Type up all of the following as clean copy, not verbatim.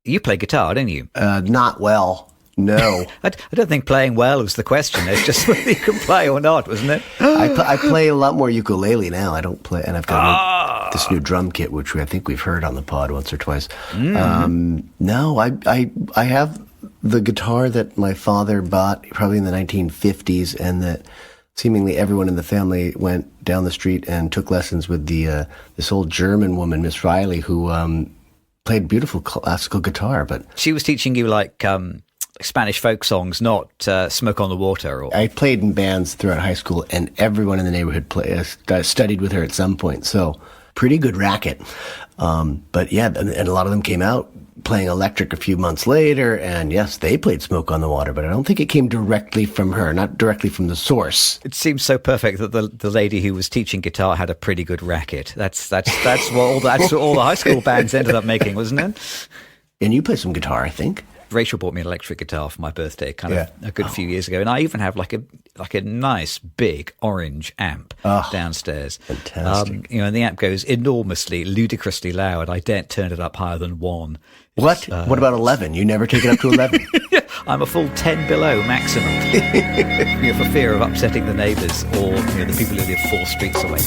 You play guitar, don't you? Not well. No. I don't think playing well was the question. It's just whether you can play or not, wasn't it? I play a lot more ukulele now. I don't play, and I've got this new drum kit, which I think we've heard on the pod once or twice. No, I have the guitar that my father bought probably in the 1950s, and that seemingly everyone in the family went down the street and took lessons with this old German woman, Miss Riley, who played beautiful classical guitar. But she was teaching you like Spanish folk songs, not Smoke on the Water. Or... I played in bands throughout high school, and everyone in the neighborhood studied with her at some point. So pretty good racket. But yeah, and a lot of them came out playing electric a few months later, and yes, they played Smoke on the Water, but I don't think it came directly from her, not directly from the source. It seems so perfect that the lady who was teaching guitar had a pretty good racket. That's what all the high school bands ended up making, wasn't it? And you play some guitar, I think. Rachel bought me an electric guitar for my birthday a good few years ago, and I even have like a nice big orange amp downstairs. Fantastic. And the amp goes enormously, ludicrously loud. I daren't turn it up higher than 1. What? What about 11? You never take it up to 11? I'm a full 10 below maximum. For fear of upsetting the neighbours or the people who live 4 streets away.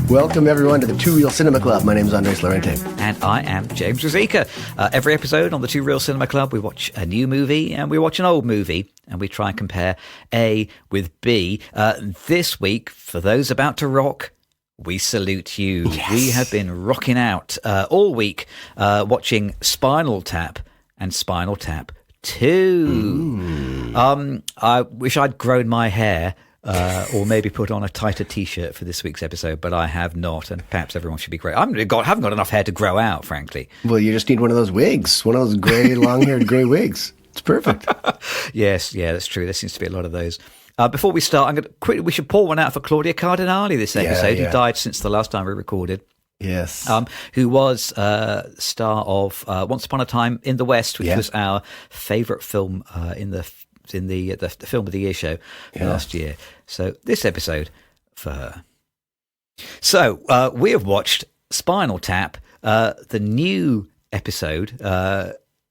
Welcome, everyone, to the Two Real Cinema Club. My name is Andres Lorente. And I am James Rosica. Every episode on the Two Real Cinema Club, we watch a new movie and we watch an old movie, and we try and compare A with B. This week, for those about to rock, we salute you. Yes. We have been rocking out all week watching Spinal Tap and Spinal Tap II. I wish I'd grown my hair. Or maybe put on a tighter T-shirt for this week's episode, but I have not, and perhaps everyone should be great. I haven't got enough hair to grow out, frankly. Well, you just need one of those wigs, one of those grey, long-haired grey wigs. It's perfect. Yes, that's true. There seems to be a lot of those. Before we start, we should pour one out for Claudia Cardinale this episode, who died since the last time we recorded. Yes. Who was star of Once Upon a Time in the West, which was our favourite film in the Film of the Year show last year. So this episode for her. So we have watched Spinal Tap, the new episode,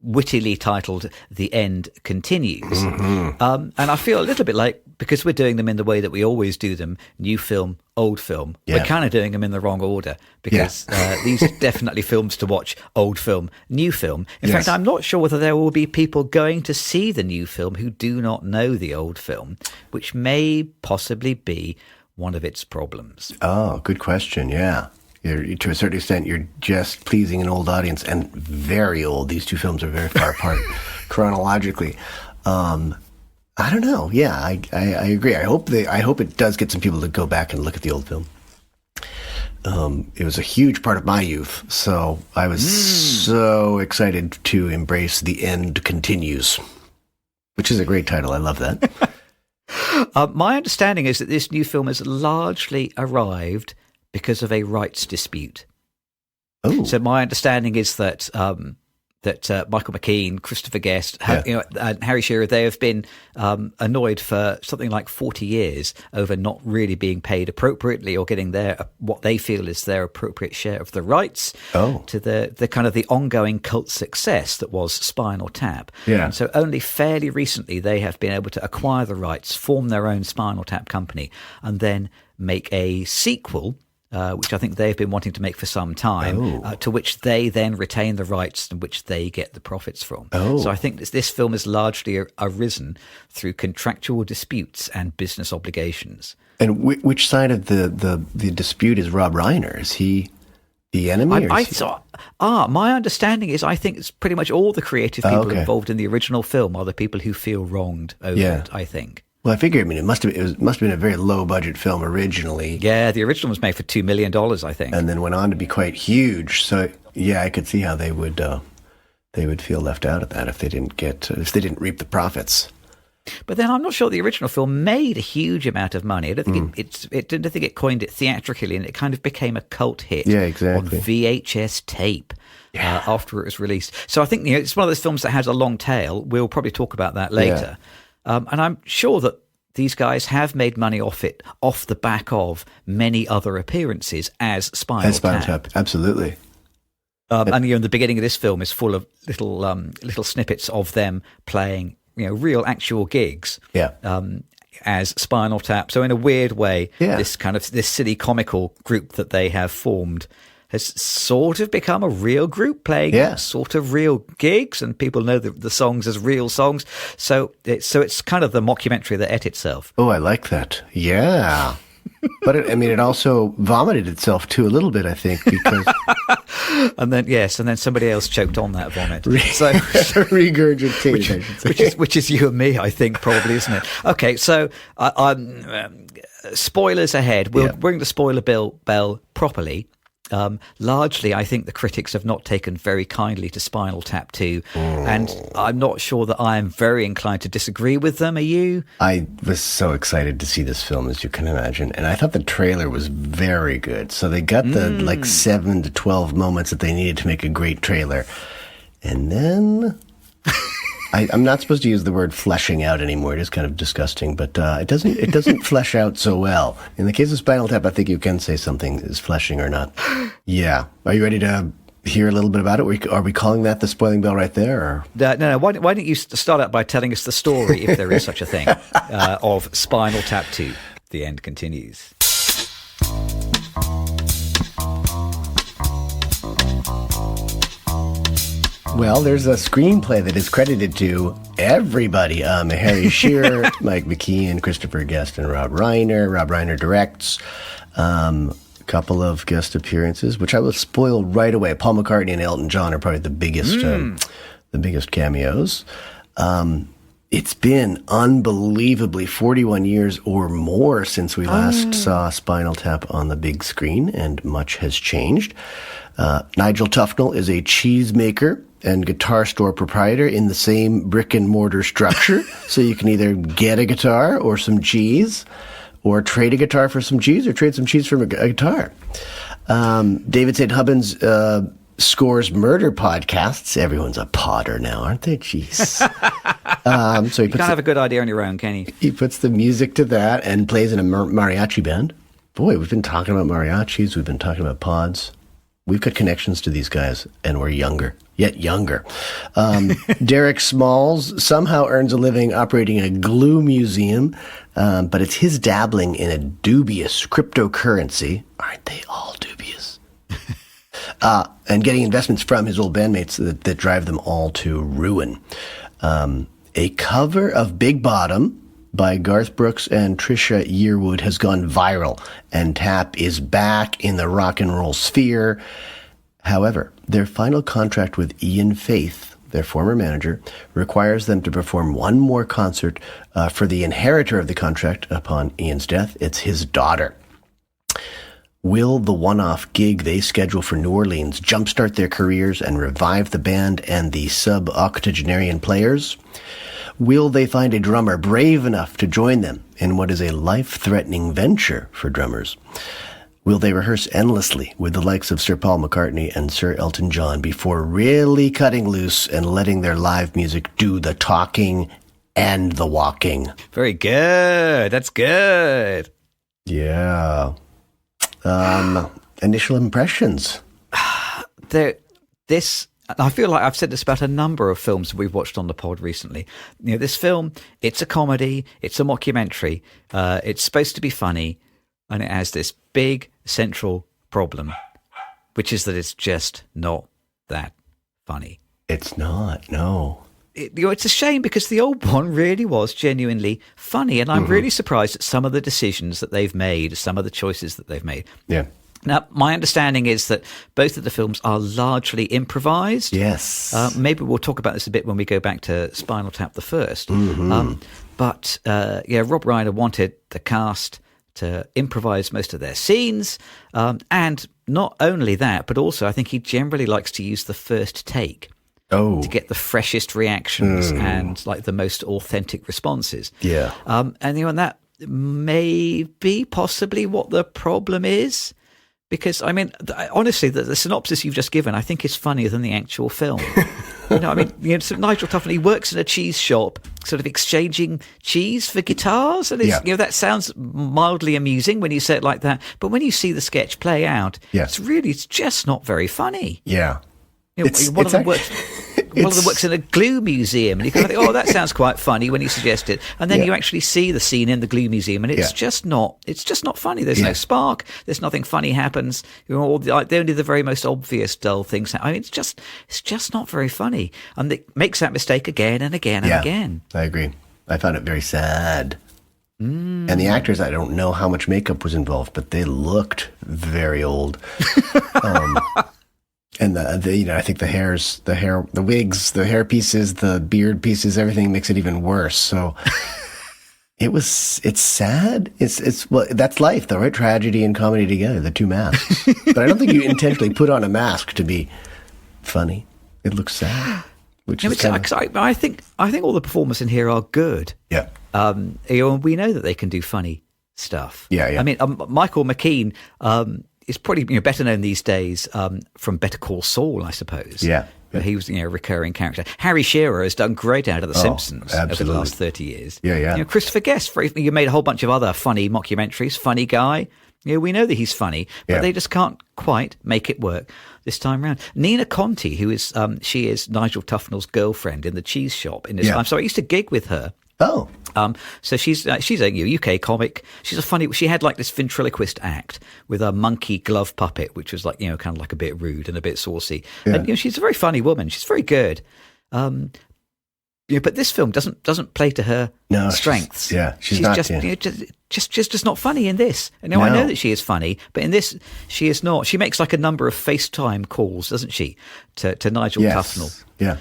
wittily titled The End Continues. And I feel a little bit like, because we're doing them in the way that we always do them, new film, old film, we're kind of doing them in the wrong order, because these are definitely films to watch: old film, new film. In fact, I'm not sure whether there will be people going to see the new film who do not know the old film, which may possibly be one of its problems. Oh, good question. Yeah. To a certain extent, you're just pleasing an old audience, and very old. These two films are very far apart chronologically. I don't know. Yeah, I agree. I hope it does get some people to go back and look at the old film. It was a huge part of my youth, so I was so excited to embrace The End Continues, which is a great title. I love that. My understanding is that this new film has largely arrived because of a rights dispute. Oh. So my understanding is that Michael McKean, Christopher Guest, and Harry Shearer, they have been annoyed for something like 40 years over not really being paid appropriately or getting what they feel is their appropriate share of the rights to the kind of the ongoing cult success that was Spinal Tap. Yeah. And so only fairly recently they have been able to acquire the rights, form their own Spinal Tap company, and then make a sequel, which I think they've been wanting to make for some time, to which they then retain the rights and which they get the profits from. So I think this film has largely arisen through contractual disputes and business obligations. And which side of the dispute is Rob Reiner? Is he the enemy? My understanding is I think it's pretty much all the creative people involved in the original film are the people who feel wronged over it, I think. Well, I figure, it must have been a very low-budget film originally. Yeah, the original was made for $2 million, I think. And then went on to be quite huge. So, yeah, I could see how they would feel left out of that if they didn't reap the profits. But then I'm not sure the original film made a huge amount of money. I don't think I don't think it coined it theatrically, and it kind of became a cult hit on VHS tape after it was released. So I think it's one of those films that has a long tail. We'll probably talk about that later. And I'm sure that these guys have made money off it, off the back of many other appearances as Spinal Tap. Absolutely. And the beginning of this film is full of little snippets of them playing, real actual gigs. As Spinal Tap. So in a weird way, this silly comical group that they have formed has sort of become a real group playing sort of real gigs, and people know the songs as real songs. So it's kind of the mockumentary that ate itself. Oh, I like that. Yeah. But it also vomited itself too a little bit, I think, because and then somebody else choked on that vomit. So regurgitated, I should say. which is you and me, I think, probably, isn't it? Okay, so spoilers ahead. We'll ring the spoiler bell properly. Largely, I think the critics have not taken very kindly to Spinal Tap 2, and I'm not sure that I am very inclined to disagree with them. Are you? I was so excited to see this film, as you can imagine, and I thought the trailer was very good. So they got the 7 to 12 moments that they needed to make a great trailer, and then I'm not supposed to use the word fleshing out anymore. It is kind of disgusting, but it doesn't flesh out so well. In the case of Spinal Tap, I think you can say something is fleshing or not. Yeah. Are you ready to hear a little bit about it? Are we calling that the spoiling bell right there? Or? No. Why don't you start out by telling us the story, if there is such a thing, of Spinal Tap 2? The end continues. Well, there's a screenplay that is credited to everybody. Harry Shearer, Mike McKean, Christopher Guest, and Rob Reiner. Rob Reiner directs. A couple of guest appearances, which I will spoil right away. Paul McCartney and Elton John are probably the biggest cameos. It's been unbelievably 41 years or more since we last saw Spinal Tap on the big screen, and much has changed. Nigel Tufnell is a cheesemaker and guitar store proprietor in the same brick and mortar structure. So you can either get a guitar or some cheese, or trade a guitar for some cheese, or trade some cheese for a guitar. David St. Hubbins scores murder podcasts. Everyone's a podder now, aren't they? Jeez. So you can't have a good idea on your own, can you? He puts the music to that and plays in a mariachi band. Boy, we've been talking about mariachis. We've been talking about pods. We've got connections to these guys, and we're yet younger. Derek Smalls somehow earns a living operating a glue museum, but it's his dabbling in a dubious cryptocurrency. Aren't they all dubious? And getting investments from his old bandmates that drive them all to ruin. A cover of Big Bottom by Garth Brooks and Trisha Yearwood has gone viral, and Tap is back in the rock and roll sphere. However, their final contract with Ian Faith, their former manager, requires them to perform one more concert for the inheritor of the contract upon Ian's death. It's his daughter. Will the one-off gig they schedule for New Orleans jumpstart their careers and revive the band and the sub-octogenarian players? Will they find a drummer brave enough to join them in what is a life-threatening venture for drummers? Will they rehearse endlessly with the likes of Sir Paul McCartney and Sir Elton John before really cutting loose and letting their live music do the talking and the walking? Very good. That's good. Yeah. Initial impressions. I feel like I've said this about a number of films we've watched on the pod recently. This film, it's a comedy, it's a mockumentary, it's supposed to be funny, and it has this big central problem, which is that it's just not that funny. It's not, no. It's a shame, because the old one really was genuinely funny, and I'm really surprised at some of the decisions that they've made, some of the choices that they've made. Yeah. Now, my understanding is that both of the films are largely improvised. Yes. Maybe we'll talk about this a bit when we go back to Spinal Tap the first. But Rob Reiner wanted the cast to improvise most of their scenes. And not only that, but also I think he generally likes to use the first take. to get the freshest reactions and like the most authentic responses. Yeah. And and that may be possibly what the problem is. Because, I mean, honestly, the synopsis you've just given, I think, is funnier than the actual film. I mean, so Nigel Tufnell, he works in a cheese shop, sort of exchanging cheese for guitars. And that sounds mildly amusing when you say it like that. But when you see the sketch play out, it's just not very funny. Yeah. One of them works in a glue museum, and you kind of think, "Oh, that sounds quite funny" when you suggest it, and then you actually see the scene in the glue museum, and it's just not funny. There's no spark. There's nothing funny happens. Only the very most obvious dull things. I mean, it's just not very funny, and it makes that mistake again and again and again. I agree. I found it very sad. And the actors, I don't know how much makeup was involved, but they looked very old. And I think the wigs, the hair pieces, the beard pieces, everything makes it even worse. So it's sad. Well, that's life though, right? Tragedy and comedy together, the two masks. But I don't think you intentionally put on a mask to be funny. It looks sad. I think all the performers in here are good. Yeah. We know that they can do funny stuff. Yeah. I mean, Michael McKean, is probably better known these days from Better Call Saul, I suppose. Yeah. He was a recurring character. Harry Shearer has done great out of The Simpsons over the last 30 years. Yeah. Christopher Guest, you made a whole bunch of other funny mockumentaries, funny guy. We know that he's funny, but they just can't quite make it work this time around. Nina Conti, who is she is Nigel Tufnell's girlfriend in the cheese shop. I'm sorry, I used to gig with her. Oh. So she's a UK comic. She had like this ventriloquist act with a monkey glove puppet, which was like, kind of like a bit rude and a bit saucy. Yeah. And she's a very funny woman. She's very good. But this film doesn't play to her strengths. She's not. Just not funny in this. And I know that she is funny, but in this she is not. She makes like a number of FaceTime calls, doesn't she, to Nigel Tufnell? Yeah.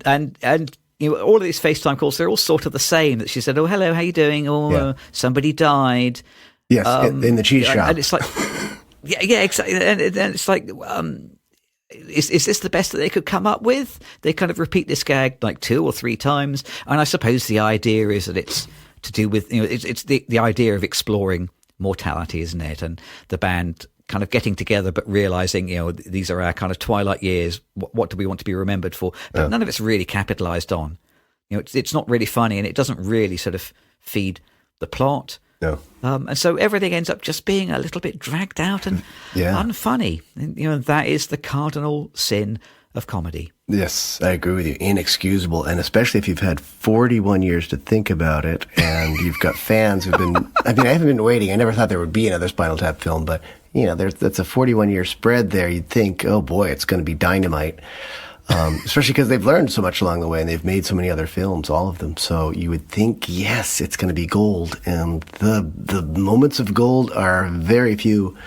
And all of these FaceTime calls, they're all sort of the same. That she said, "Oh, hello, how you doing?" Or somebody died. Yes, in the cheese shop. And it's like, exactly. And it's like, is this the best that they could come up with? They kind of repeat this gag like 2 or 3 times, and I suppose the idea is that it's to do with it's the idea of exploring mortality, isn't it? And the band kind of getting together, but realizing, these are our kind of twilight years. What do we want to be remembered for? But none of it's really capitalized on. It's not really funny, and it doesn't really sort of feed the plot. No. And so everything ends up just being a little bit dragged out and unfunny. And that is the cardinal sin of comedy. Yes, I agree with you. Inexcusable. And especially if you've had 41 years to think about it, and you've got fans who've been, I haven't been waiting. I never thought there would be another Spinal Tap film, but that's a 41-year spread there. You'd think, oh boy, it's going to be dynamite. Especially because they've learned so much along the way, and they've made so many other films, all of them. So you would think, yes, it's going to be gold. And the moments of gold are very few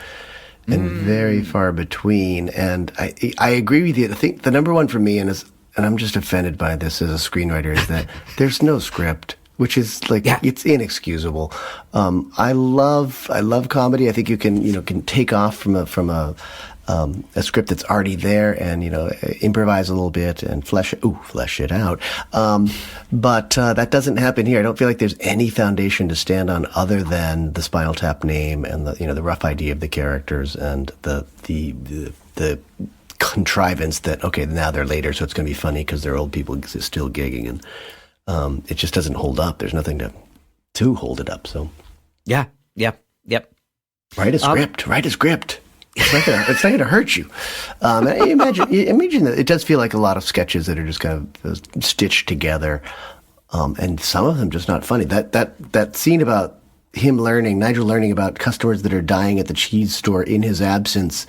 and very far between. And I agree with you. I think the number one for me, and I'm just offended by this as a screenwriter, is that there's no script, which is like, it's inexcusable. I love comedy. I think you can take off from a script that's already there and, improvise a little bit and flesh it out. But that doesn't happen here. I don't feel like there's any foundation to stand on other than the Spinal Tap name and the rough idea of the characters and the contrivance that, okay, now they're later, so it's going to be funny because they're old people still gigging, and it just doesn't hold up. There's nothing to hold it up. So yep. Write a script. It's not going to hurt you. Imagine that it does feel like a lot of sketches that are just kind of stitched together, and some of them just not funny. That scene about Nigel learning about customers that are dying at the cheese store in his absence.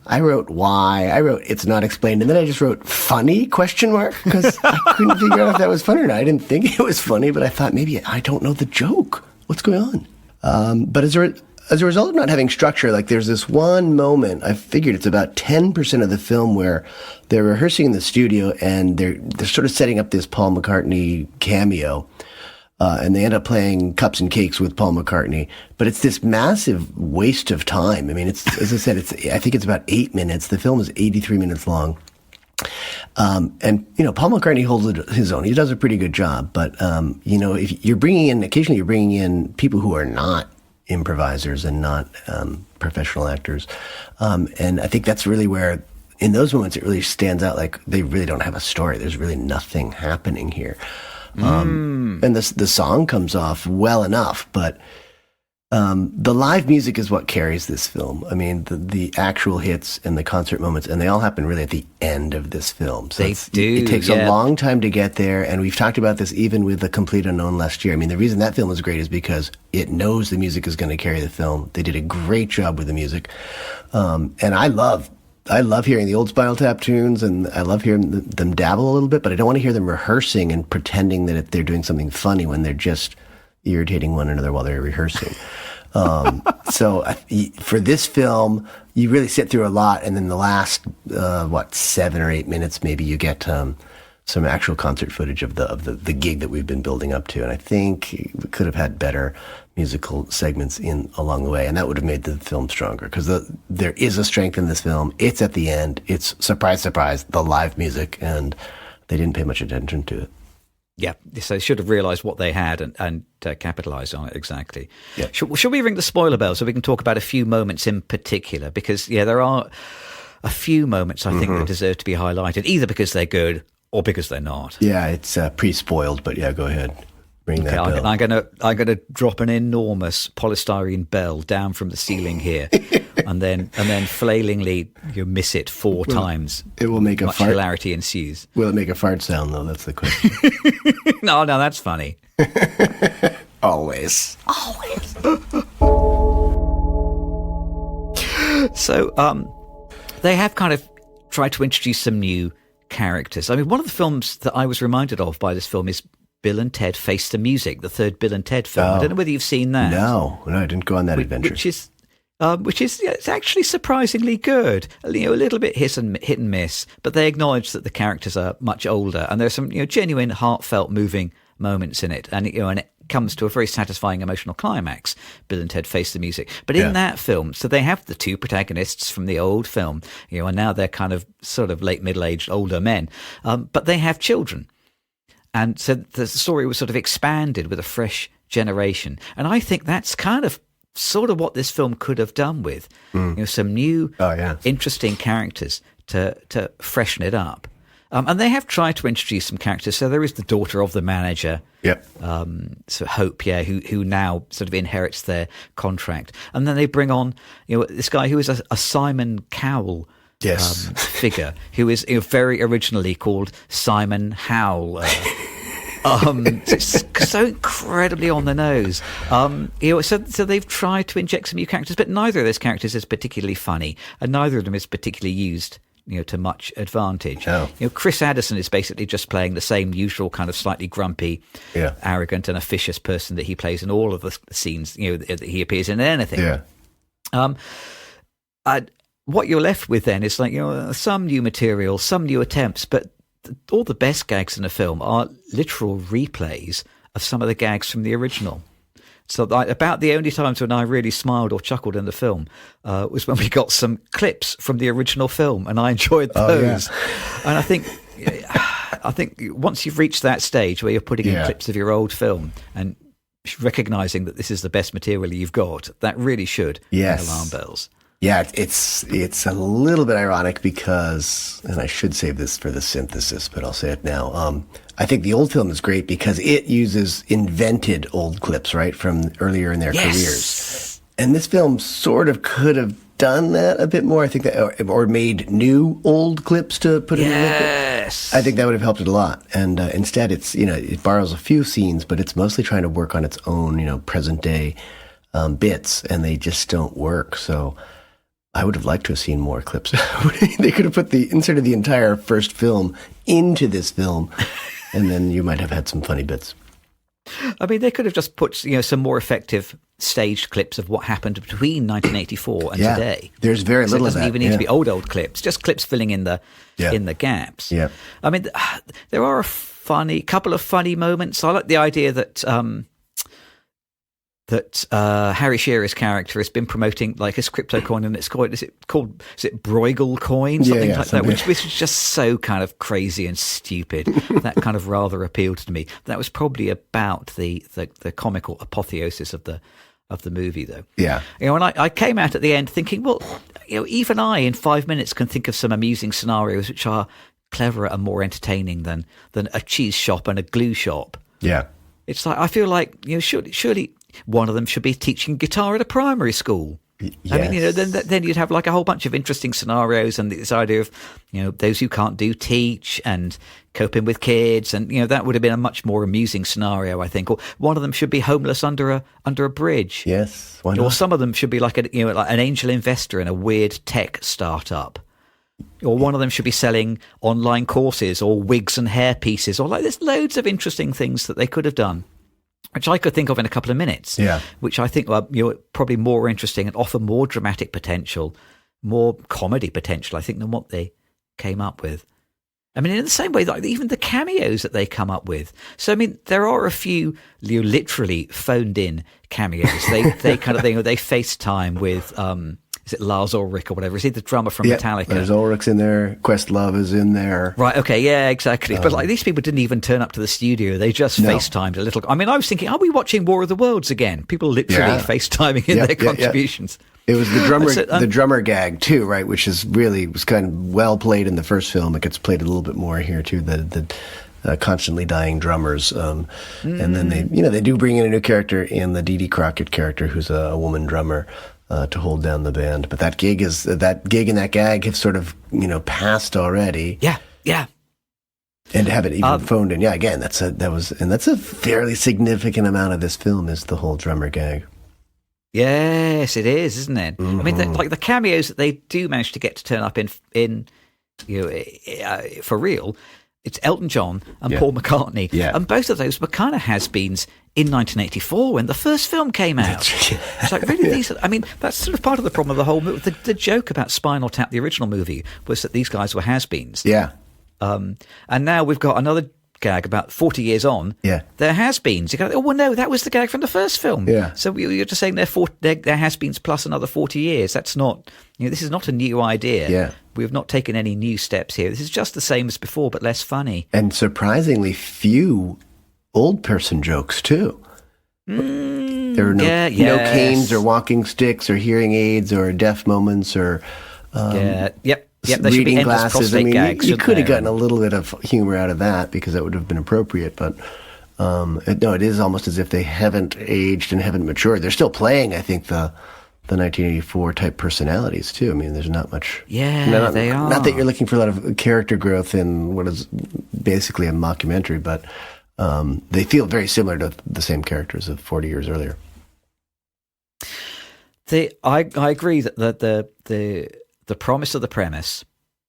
I wrote why. I wrote it's not explained, and then I just wrote funny ? Because I couldn't figure out if that was funny or not. I didn't think it was funny, but I thought maybe I don't know the joke. What's going on? But as a result of not having structure, like there's this one moment, I figured it's about 10% of the film where they're rehearsing in the studio and they're sort of setting up this Paul McCartney cameo. And they end up playing Cups and Cakes with Paul McCartney. But it's this massive waste of time. I mean, it's, as I said, I think it's about 8 minutes. The film is 83 minutes long. And, Paul McCartney holds his own. He does a pretty good job. But, if you're occasionally you're bringing in people who are not improvisers and not professional actors. And I think that's really where, in those moments, it really stands out. Like, they really don't have a story. There's really nothing happening here. And the song comes off well enough, but the live music is what carries this film. I mean, the actual hits and the concert moments, and they all happen really at the end of this film. So it takes a long time to get there, and we've talked about this even with The Complete Unknown last year. I mean, the reason that film is great is because it knows the music is going to carry the film. They did a great job with the music. And I love hearing the old Spinal Tap tunes, and I love hearing them dabble a little bit, but I don't want to hear them rehearsing and pretending that they're doing something funny when they're just irritating one another while they're rehearsing. So for this film, you really sit through a lot, and then the last 7 or 8 minutes, maybe you get some actual concert footage of the gig that we've been building up to. And I think we could have had better musical segments along the way, and that would have made the film stronger, because there is a strength in this film. It's at the end. It's, surprise, surprise, the live music, and they didn't pay much attention to it. Yeah, so they should have realised what they had and capitalised on it, exactly. Yeah. Should we ring the spoiler bell so we can talk about a few moments in particular? Because, there are a few moments I think that deserve to be highlighted, either because they're good or because they're not. Yeah, it's pre-spoiled, but yeah, go ahead. Ring that bell. I'm gonna drop an enormous polystyrene bell down from the ceiling here, and then flailingly you miss it 4 times. It will make a much fart. Hilarity ensues. Will it make a fart sound though? That's the question. No, that's funny. Always. So, they have kind of tried to introduce some new characters. I mean, one of the films that I was reminded of by this film is Bill and Ted Face the Music, the third Bill and Ted film. I don't know whether you've seen that. No, I didn't go on that adventure. Which is it's actually surprisingly good. A little bit hit and miss, but they acknowledge that the characters are much older, and there's some genuine, heartfelt, moving moments in it, and it comes to a very satisfying emotional climax. Bill and Ted Face the Music, but in that film, so they have the 2 protagonists from the old film, and now they're kind of sort of late middle-aged older men, but they have children. And so the story was sort of expanded with a fresh generation. And I think that's kind of sort of what this film could have done with some new, interesting characters to freshen it up. And they have tried to introduce some characters. So there is the daughter of the manager, so Hope, who now sort of inherits their contract. And then they bring on this guy who is a Simon Cowell figure, who is very originally called Simon Howell. It's so incredibly on the nose. So they've tried to inject some new characters, but neither of those characters is particularly funny, and neither of them is particularly used to much advantage. No. Chris Addison is basically just playing the same usual kind of slightly grumpy, arrogant and officious person that he plays in all of the scenes that he appears in anything. What you're left with then is some new material, some new attempts, but all the best gags in the film are literal replays of some of the gags from the original. So about the only times when I really smiled or chuckled in the film was when we got some clips from the original film, and I enjoyed those. And I think once you've reached that stage where you're putting in clips of your old film and recognizing that this is the best material you've got, that really should ring alarm bells. Yeah, it's a little bit ironic because, and I should save this for the synthesis, but I'll say it now. I think the old film is great because it uses invented old clips, right, from earlier in their careers. And this film sort of could have done that a bit more. I think that, or made new old clips to put in. Yes, I think that would have helped it a lot. And instead, it's it borrows a few scenes, but it's mostly trying to work on its own, present day bits, and they just don't work. So I would have liked to have seen more clips. They could have inserted the entire first film into this film, and then you might have had some funny bits. I mean, they could have just put some more effective staged clips of what happened between 1984 and today. There's very little of that. It doesn't even need to be old clips, just clips filling in the gaps. Yeah. I mean, there are a couple of funny moments. I like the idea that that Harry Shearer's character has been promoting like his crypto coin, and is it Bruegel coin, something like that, which is just so kind of crazy and stupid. That kind of rather appealed to me. That was probably about the comical apotheosis of the movie, though. Yeah. And I came out at the end thinking, well, even I in 5 minutes can think of some amusing scenarios which are cleverer and more entertaining than a cheese shop and a glue shop. Yeah. It's like, I feel like, surely one of them should be teaching guitar at a primary school. Yes. I mean, then you'd have like a whole bunch of interesting scenarios, and this idea of, those who can't do teach, and coping with kids, and that would have been a much more amusing scenario, I think. Or one of them should be homeless under a bridge. Yes, why not? Or some of them should be like like an angel investor in a weird tech startup. Or one of them should be selling online courses or wigs and hair pieces, or like there's loads of interesting things that they could have done, which I could think of in a couple of minutes. Yeah. Which I think are probably more interesting and offer more dramatic potential, more comedy potential, I think, than what they came up with. I mean, in the same way, like even the cameos that they come up with. So, I mean, there are a few literally phoned in cameos. They kind of they FaceTime with is it Lars Ulrich or whatever? Is he the drummer from Metallica? There's Ulrich's in there. Questlove is in there. Right, okay, yeah, exactly. But like these people didn't even turn up to the studio. They just FaceTimed a little. I mean, I was thinking, are we watching War of the Worlds again? People literally FaceTiming in their contributions. It was the drummer gag too, right? Which was kind of well played in the first film. It gets played a little bit more here too. The constantly dying drummers, and then they do bring in a new character in the Dee Dee Crockett character, who's a woman drummer. To hold down the band, but that gig and that gag have sort of passed already. Yeah. And to have it even phoned in, again, that's a fairly significant amount of this film is the whole drummer gag. Yes, it is, isn't it? Mm-hmm. I mean, like the cameos that they do manage to get to turn up in for real. It's Elton John and Paul McCartney. Yeah. And both of those were kind of has-beens in 1984 when the first film came out. It's like, really, that's sort of part of the problem of the whole movie. The joke about Spinal Tap, the original movie, was that these guys were has-beens. Yeah. And now we've got another gag about 40 years on. Yeah. They're has-beens. You go, oh, well, no, that was the gag from the first film. Yeah. So you're just saying they're has-beens plus another 40 years. That's not, this is not a new idea. Yeah. We have not taken any new steps here. This is just the same as before, but less funny. And surprisingly few old person jokes, too. There are no canes or walking sticks or hearing aids or deaf moments or there should be reading endless glasses. prostate gags. You could have gotten a little bit of humor out of that because that would have been appropriate, but it is almost as if they haven't aged and haven't matured. They're still playing, I think, the 1984 type personalities too. I mean, there's not much. Yeah, they are. Not that you're looking for a lot of character growth in what is basically a mockumentary, but they feel very similar to the same characters of 40 years earlier. I agree that the promise of the premise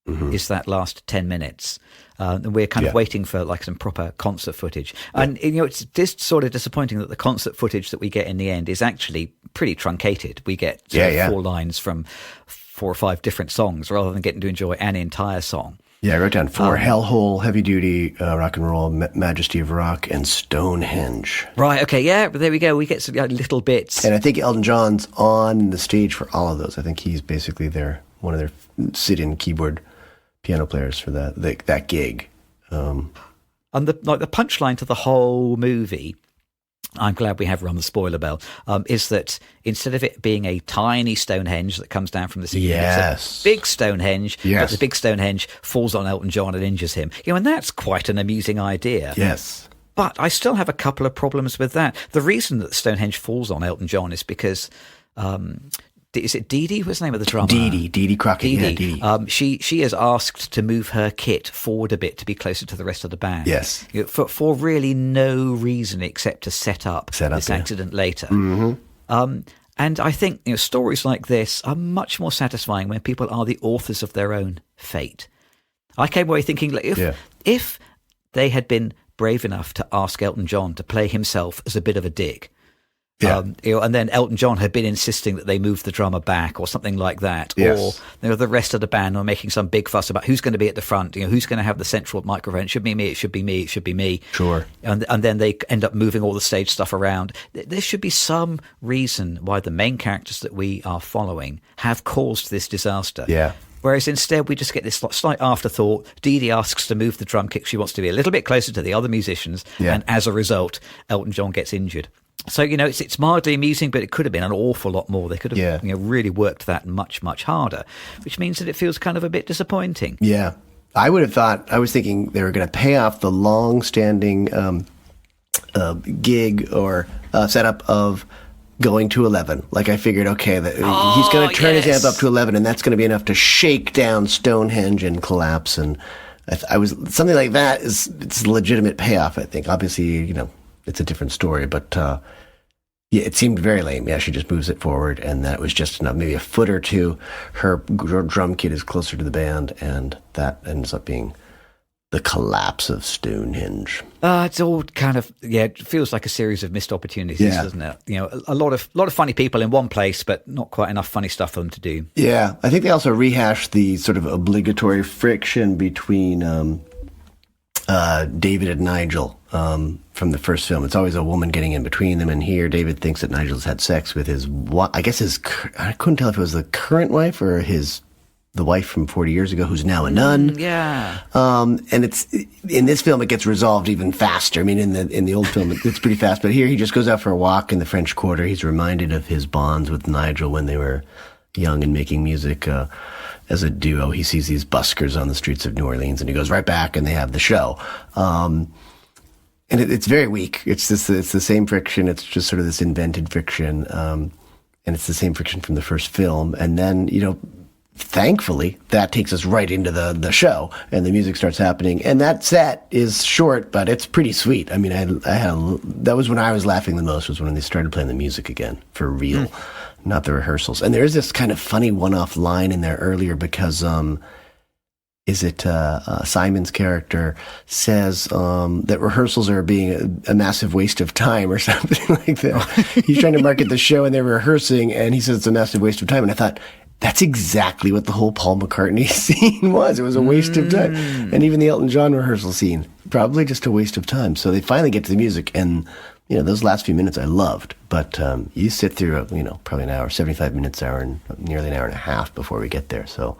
is that last 10 minutes. And we're kind of waiting for like some proper concert footage. And, it's just sort of disappointing that the concert footage that we get in the end is actually pretty truncated. We get 4 lines from 4 or 5 different songs rather than getting to enjoy an entire song. Yeah, I wrote down 4, Hellhole, Heavy Duty, Rock and Roll, Majesty of Rock, and Stonehenge. Right, okay, yeah, but there we go. We get some little bits. And I think Elton John's on the stage for all of those. I think he's basically one of their sit-in keyboard piano players for that gig. And the punchline to the whole movie, I'm glad we have run the spoiler bell, is that instead of it being a tiny Stonehenge that comes down from the ceiling, it's a big Stonehenge, but the big Stonehenge falls on Elton John and injures him. And that's quite an amusing idea. Yes. But I still have a couple of problems with that. The reason that Stonehenge falls on Elton John is because... is it Dee Dee? What's the name of the drummer? Dee Dee Crockett. Dee Dee. Yeah, Dee Dee. She is asked to move her kit forward a bit to be closer to the rest of the band. Yes. For really no reason except to set up this accident later. Mm-hmm. And I think stories like this are much more satisfying when people are the authors of their own fate. I came away thinking if they had been brave enough to ask Elton John to play himself as a bit of a dick, Yeah. And then Elton John had been insisting that they move the drummer back or something like that. Yes. Or the rest of the band are making some big fuss about who's going to be at the front, who's going to have the central microphone. It should be me, it should be me, it should be me. Sure. And then they end up moving all the stage stuff around. There should be some reason why the main characters that we are following have caused this disaster. Yeah. Whereas instead we just get this slight afterthought. Dee Dee asks to move the drum kit. She wants to be a little bit closer to the other musicians. Yeah. And as a result, Elton John gets injured. So, it's mildly amusing, but it could have been an awful lot more. They could have really worked that much, much harder, which means that it feels kind of a bit disappointing. Yeah. I was thinking they were going to pay off the long-standing gig or setup of going to 11. Like I figured, okay, he's going to turn his amp up to 11, and that's going to be enough to shake down Stonehenge and collapse. And I was something like that it's a legitimate payoff, I think. Obviously, it's a different story, but it seemed very lame. Yeah, she just moves it forward, and that was just enough, maybe a foot or two. Her drum kit is closer to the band, and that ends up being the collapse of Stonehenge. It's all kind of, it feels like a series of missed opportunities, doesn't it? A lot of funny people in one place, but not quite enough funny stuff for them to do. Yeah, I think they also rehashed the sort of obligatory friction between David and Nigel from the first film. It's always a woman getting in between them, and here David thinks that Nigel's had sex with I couldn't tell if it was the current wife or the wife from 40 years ago who's now a nun. Yeah. And it's in this film it gets resolved even faster. I mean, in the old film it's pretty fast, but here he just goes out for a walk in the French Quarter. He's reminded of his bonds with Nigel when they were young and making music as a duo. He sees these buskers on the streets of New Orleans, and he goes right back, and they have the show. And it's very weak. It's the same friction. It's just sort of this invented friction, and it's the same friction from the first film. And then thankfully, that takes us right into the show, and the music starts happening. And that set is short, but it's pretty sweet. I mean, that was when I was laughing the most, was when they started playing the music again for real, not the rehearsals. And there is this kind of funny one-off line in there earlier because Simon's character says that rehearsals are being a massive waste of time or something like that. He's trying to market the show, and they're rehearsing, and he says it's a massive waste of time. And I thought, that's exactly what the whole Paul McCartney scene was. It was a waste of time. And even the Elton John rehearsal scene, probably just a waste of time. So they finally get to the music, and those last few minutes I loved. But you sit through probably an hour, 75 minutes, nearly an hour and a half before we get there. So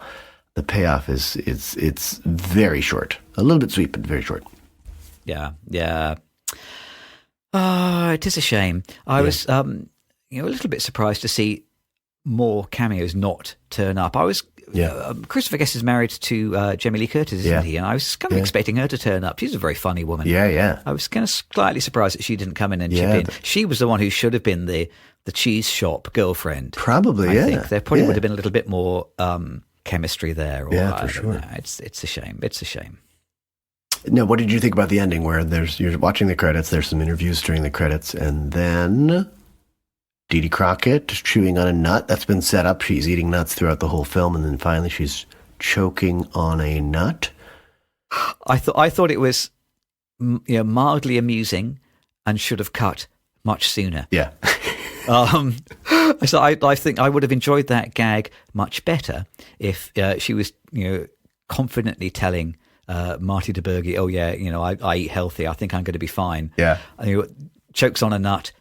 the payoff it's very short. A little bit sweet, but very short. Yeah. Oh, it is a shame. I was a little bit surprised to see more cameos not turn up. I was Christopher Guest is married to Jamie Lee Curtis, isn't he? And I was kind of expecting her to turn up. She's a very funny woman. Yeah. I was kind of slightly surprised that she didn't come in and chip in. She was the one who should have been the cheese shop girlfriend. Probably, I think there probably would have been a little bit more chemistry there. For sure. It's a shame. It's a shame. Now, what did you think about the ending where you're watching the credits, there's some interviews during the credits, and then Dee Dee Crockett chewing on a nut that's been set up. She's eating nuts throughout the whole film, and then finally she's choking on a nut. I thought it was mildly amusing and should have cut much sooner. Yeah. So I think I would have enjoyed that gag much better if she was confidently telling Marty DeBurgi, "Oh yeah, I eat healthy. I think I'm going to be fine." Yeah. Chokes on a nut.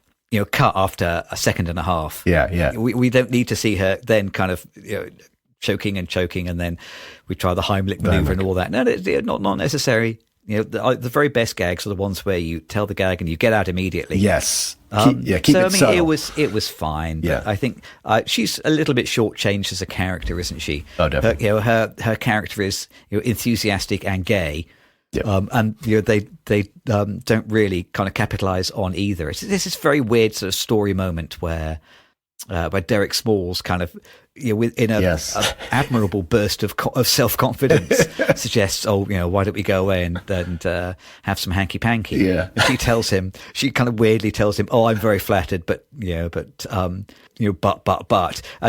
Cut after a second and a half. Yeah. We don't need to see her then kind of choking, and then we try the Heimlich maneuver and all that. No, not necessary. The very best gags are the ones where you tell the gag and you get out immediately. Yes. Keep so it subtle. It was fine. Yeah. But I think she's a little bit shortchanged as a character, isn't she? Oh, definitely. Her character is enthusiastic and gay. Yeah. And they don't really kind of capitalize on either. This is very weird sort of story moment where Derek Smalls kind of in a admirable burst of self-confidence, suggests, why don't we go away and have some hanky-panky? Yeah. And she kind of weirdly tells him, I'm very flattered, but and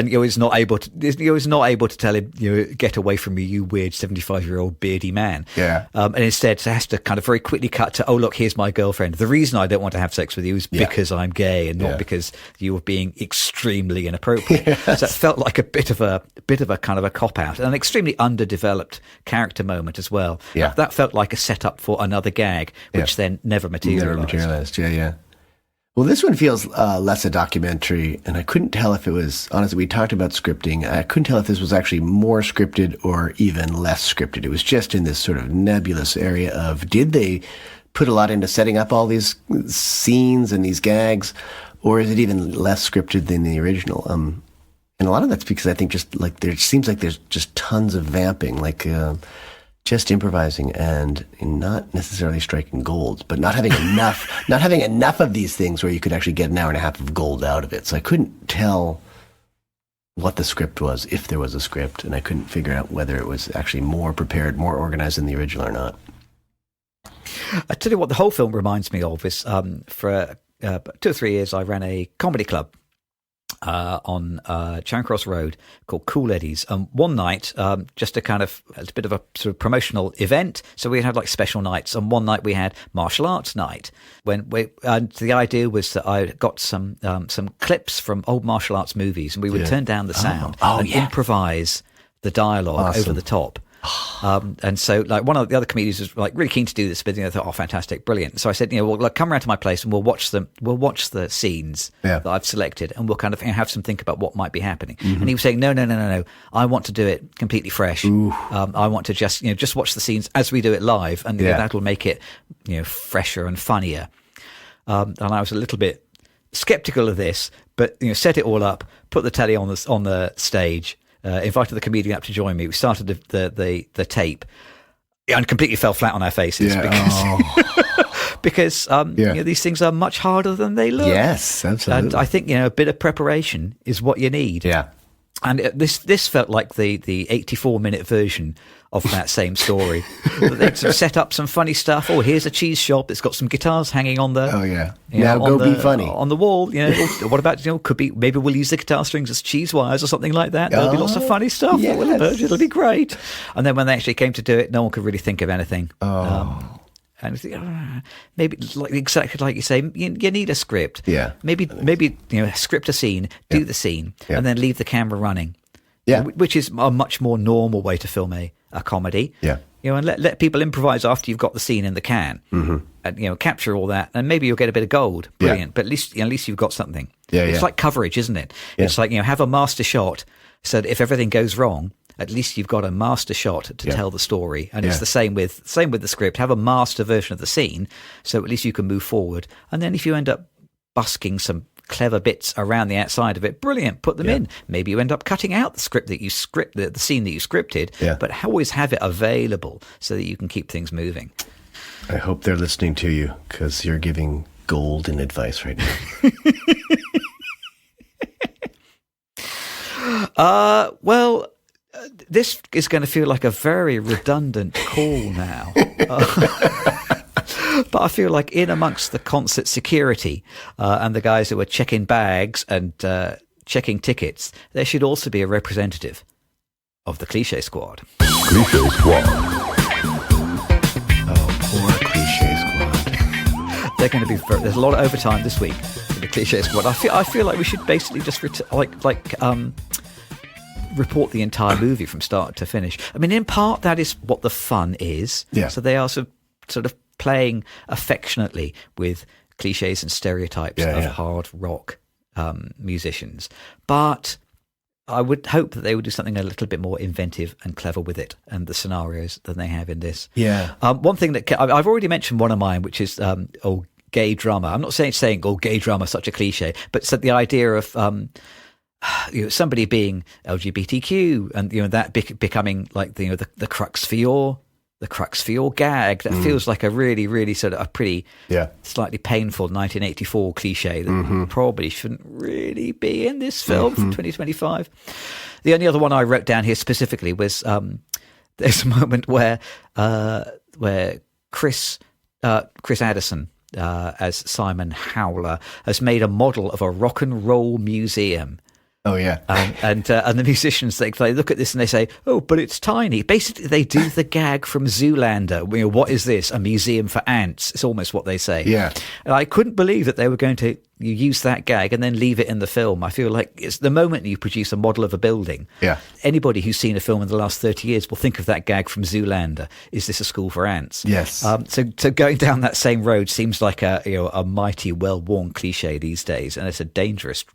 is not able to tell him, get away from me, you weird 75-year-old beardy man. Yeah. And instead has to kind of very quickly cut to, look, here's my girlfriend. The reason I don't want to have sex with you is because I'm gay and not because you were being extremely inappropriate. Yes. So it felt like a bit of a kind of a cop out, and an extremely underdeveloped character moment as well. Yeah. That felt like a setup for another gag, which then never materialized. Yeah. Well, this one feels less a documentary, and I couldn't tell if it was, honestly, we talked about scripting. I couldn't tell if this was actually more scripted or even less scripted. It was just in this sort of nebulous area of, did they put a lot into setting up all these scenes and these gags, or is it even less scripted than the original? And a lot of that's because I think just like there seems like there's just tons of vamping, like just improvising and not necessarily striking gold, but not having enough of these things where you could actually get an hour and a half of gold out of it. So I couldn't tell what the script was, if there was a script, and I couldn't figure out whether it was actually more prepared, more organized than the original or not. I tell you what the whole film reminds me of is for 2 or 3 years I ran a comedy club on Charing Cross Road called Cool Eddie's. One night, just a bit of a sort of promotional event. So we had like special nights. And one night we had martial arts night. And the idea was that I got some clips from old martial arts movies, and we would turn down the sound and improvise the dialogue over the top. And so like one of the other comedians was like really keen to do this, but I thought, fantastic, brilliant. So I said, come around to my place and we'll watch the scenes that I've selected, and we'll kind of have some think about what might be happening. Mm-hmm. And he was saying, no, I want to do it completely fresh. I want to just watch the scenes as we do it live, and that'll make it fresher and funnier. And I was a little bit skeptical of this, but set it all up, put the telly on the stage. Invited the comedian up to join me. We started the tape and completely fell flat on our faces because these things are much harder than they look. Yes, absolutely. And I think a bit of preparation is what you need. Yeah. And this felt like the 84-minute version of that same story. They'd sort of set up some funny stuff. Here's a cheese shop. It's got some guitars hanging on the. Now go be funny on the wall. What about could be maybe we'll use the guitar strings as cheese wires or something like that. There'll be lots of funny stuff. Yes. It'll be great. And then when they actually came to do it, no one could really think of anything. And maybe exactly like you say, you need a script. Yeah. Maybe script a scene, do the scene, and then leave the camera running. Yeah. Which is a much more normal way to film a comedy. Yeah. And let people improvise after you've got the scene in the can. Mm-hmm. And capture all that, and maybe you'll get a bit of gold. Brilliant. But at least you've got something. It's like coverage, isn't it? Yeah. It's like have a master shot, so that if everything goes wrong, at least you've got a master shot to tell the story. And it's the same with the script. Have a master version of the scene, so at least you can move forward. And then if you end up busking some clever bits around the outside of it, brilliant, put them in. Maybe you end up cutting out the scene that you scripted, but always have it available so that you can keep things moving. I hope they're listening to you, because you're giving golden advice right now. This is going to feel like a very redundant call now. But I feel like in amongst the concert security and the guys who are checking bags and checking tickets, there should also be a representative of the Cliche Squad. Cliche Squad. Poor Cliche Squad. They're going to be. There's a lot of overtime this week for the Cliche Squad. I feel like we should basically just report the entire movie from start to finish. I mean, in part that is what the fun is. Yeah. So they are sort of playing affectionately with cliches and stereotypes of hard rock musicians. But I would hope that they would do something a little bit more inventive and clever with it and the scenarios than they have in this. Yeah. One thing that I've already mentioned one of mine, which is gay drama. I'm not saying gay drama is such a cliche, but so the idea of somebody being LGBTQ and that becoming like the crux for your the crux for your gag. That feels like a really, really sort of a pretty slightly painful 1984 cliche that probably shouldn't really be in this film from 2025. The only other one I wrote down here specifically was there's a moment where Chris Addison as Simon Howler has made a model of a rock and roll museum. Oh yeah, and the musicians they look at this and they say, "Oh, but it's tiny." Basically, they do the gag from Zoolander. You know, what is this? A museum for ants? It's almost what they say. Yeah, and I couldn't believe that they were going to use that gag and then leave it in the film. I feel like it's the moment you produce a model of a building. Yeah, anybody who's seen a film in the last 30 years will think of that gag from Zoolander. Is this a school for ants? Yes. So going down that same road seems like a mighty, well-worn cliche these days, and it's a dangerous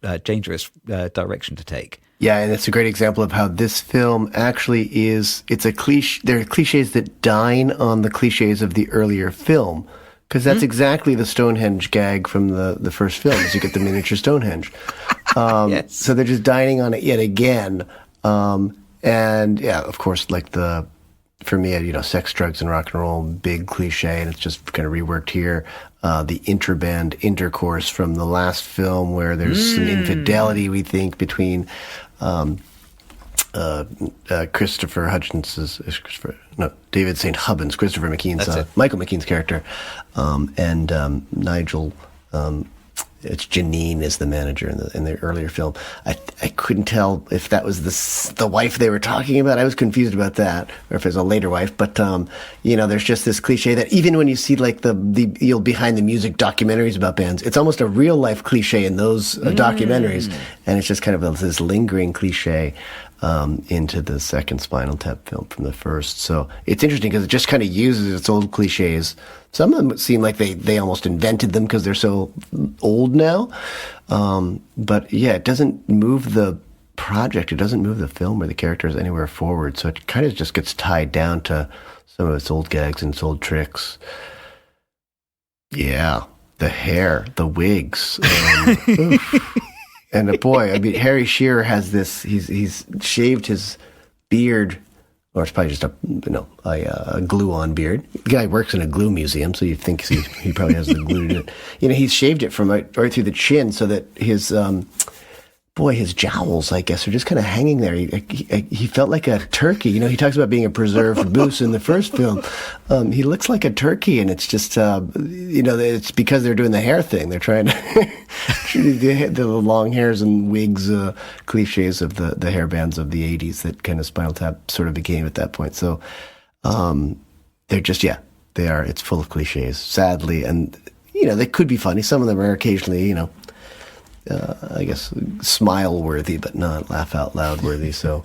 direction to take. Yeah, and it's a great example of how this film actually is. It's a cliche. There are cliches that dine on the cliches of the earlier film. Because that's exactly the Stonehenge gag from the first film, is you get the miniature Stonehenge. Yes. So they're just dining on it yet again. And yeah, of course, like for me, sex, drugs, and rock and roll, big cliche, and it's just kind of reworked here. The interband intercourse from the last film where there's some infidelity, we think, between Christopher David St. Hubbins, Christopher McKean's, Michael McKean's character, and Nigel. It's Janine is the manager in the earlier film. I couldn't tell if that was the wife they were talking about. I was confused about that, or if it was a later wife. But there's just this cliche that even when you see like the behind the music documentaries about bands, it's almost a real life cliche in those documentaries, and it's just kind of this lingering cliche into the second Spinal Tap film from the first. So it's interesting because it just kind of uses its old cliches. Some of them seem like they almost invented them because they're so old now. But yeah, it doesn't move the project. It doesn't move the film or the characters anywhere forward. So it kind of just gets tied down to some of its old gags and its old tricks. Yeah, the hair, the wigs. And boy, I mean, Harry Shearer has this. He's shaved his beard, or it's probably just a glue-on beard. The guy works in a glue museum, so you think he probably has the glue to it. He's shaved it from right through the chin, so that his his jowls, I guess, are just kind of hanging there. He felt like a turkey. He talks about being a preserved moose in the first film. He looks like a turkey, and it's just, it's because they're doing the hair thing. They're trying to the long hairs and wigs, cliches of the hair bands of the 80s that kind of Spinal Tap sort of became at that point. So they're just, they are. It's full of cliches, sadly. And, they could be funny. Some of them are occasionally, I guess smile worthy, but not laugh out loud worthy. So,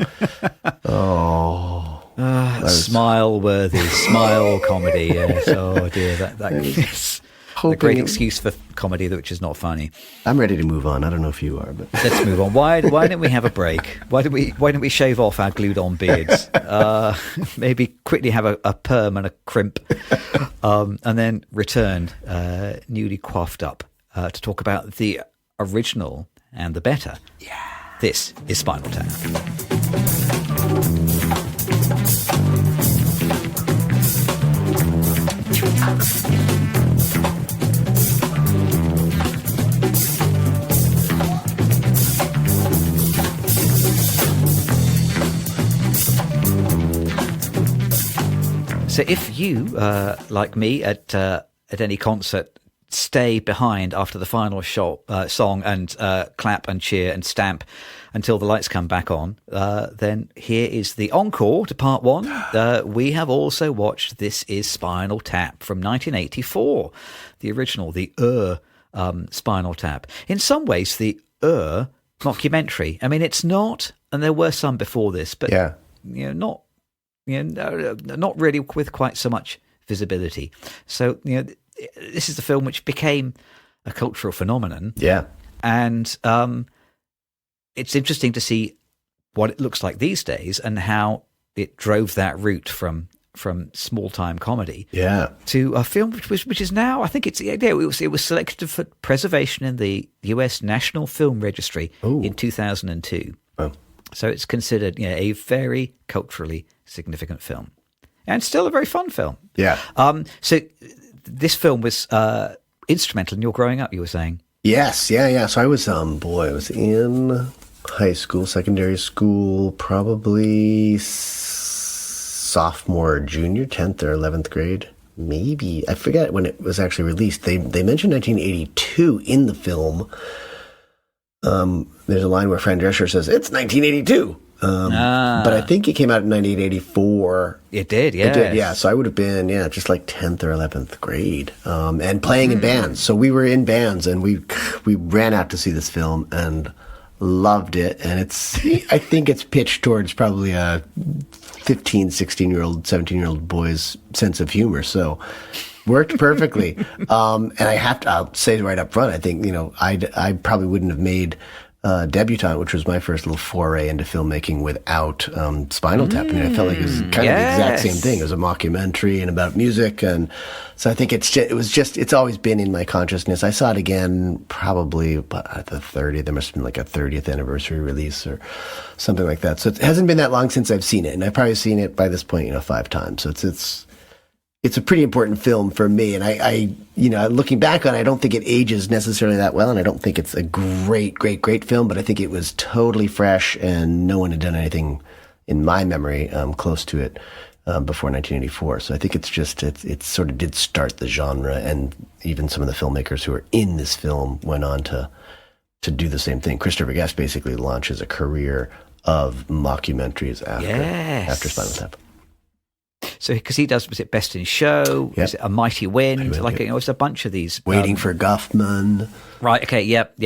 smile worthy, smile comedy. Yes. Oh dear, that is a great excuse for comedy which is not funny. I'm ready to move on. I don't know if you are, but let's move on. Why don't we have a break? Why don't we shave off our glued-on beards? Maybe quickly have a perm and a crimp, and then return newly coiffed up to talk about the original and the better. Yeah. This is Spinal Tap. So if you, like me, at any concert, stay behind after the final song and clap and cheer and stamp until the lights come back on, then here is the encore to part one. We have also watched This Is Spinal Tap from 1984, the original, the Spinal Tap. In some ways, the mockumentary. I mean, it's not, and there were some before this, but not really with quite so much visibility. So, this is the film which became a cultural phenomenon. Yeah. And it's interesting to see what it looks like these days and how it drove that route from small-time comedy to a film which is now, I think it was selected for preservation in the US National Film Registry in 2002. Oh. So it's considered a very culturally significant film. and still a very fun film. Yeah. So this film was instrumental in your growing up, you were saying? Yes, yeah. So I was, I was in high school, secondary school, probably sophomore, junior, 10th or 11th grade. Maybe. I forget when it was actually released. They mentioned 1982 in the film. There's a line where Fran Drescher says, it's 1982. But I think it came out in 1984. It did, yeah. It did, yeah. So I would have been, just like 10th or 11th grade, and playing in bands. So we were in bands, and we ran out to see this film and loved it. And I think it's pitched towards probably a 15, 16-year-old, 17-year-old boy's sense of humor. So worked perfectly. And I'll say right up front, I think, I probably wouldn't have made Debutante, which was my first little foray into filmmaking, without Spinal Tap. I mean, I felt like it was kind of the exact same thing. It was a mockumentary and about music, and so I think it's always been in my consciousness. I saw it again probably at the 30th. There must have been like a 30th anniversary release or something like that. So it hasn't been that long since I've seen it, and I've probably seen it by this point, 5 times. So it's a pretty important film for me, and I looking back on it, I don't think it ages necessarily that well, and I don't think it's a great film, but I think it was totally fresh, and no one had done anything in my memory close to it before 1984. So I think it sort of did start the genre, and even some of the filmmakers who were in this film went on to do the same thing. Christopher Guest basically launches a career of mockumentaries after Spinal Tap. So, because he does, was it Best in Show? Yep. Was it A Mighty Wind? It's a bunch of these. Waiting for Guffman. Right, okay, yep.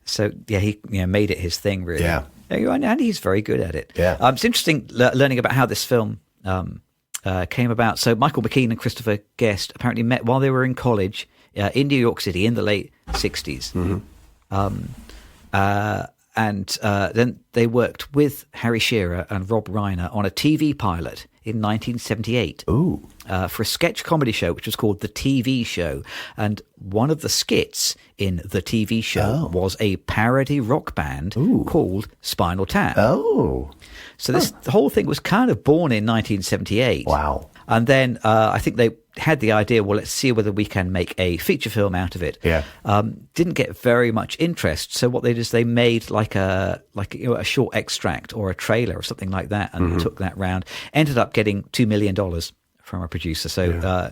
So, yeah, he made it his thing, really. Yeah. And he's very good at it. Yeah. It's interesting learning about how this film came about. So, Michael McKean and Christopher Guest apparently met while they were in college in New York City in the late 60s. Mm-hmm. And then they worked with Harry Shearer and Rob Reiner on a TV pilot in 1978 for a sketch comedy show which was called The TV Show. And one of the skits in The TV Show was a parody rock band called Spinal Tap. Oh. So the whole thing was kind of born in 1978. Wow. And then I think they had the idea, well, let's see whether we can make a feature film out of it. Yeah. Didn't get very much interest. So what they did is they made like a short extract or a trailer or something like that, and took that round. Ended up getting $2 million from a producer. So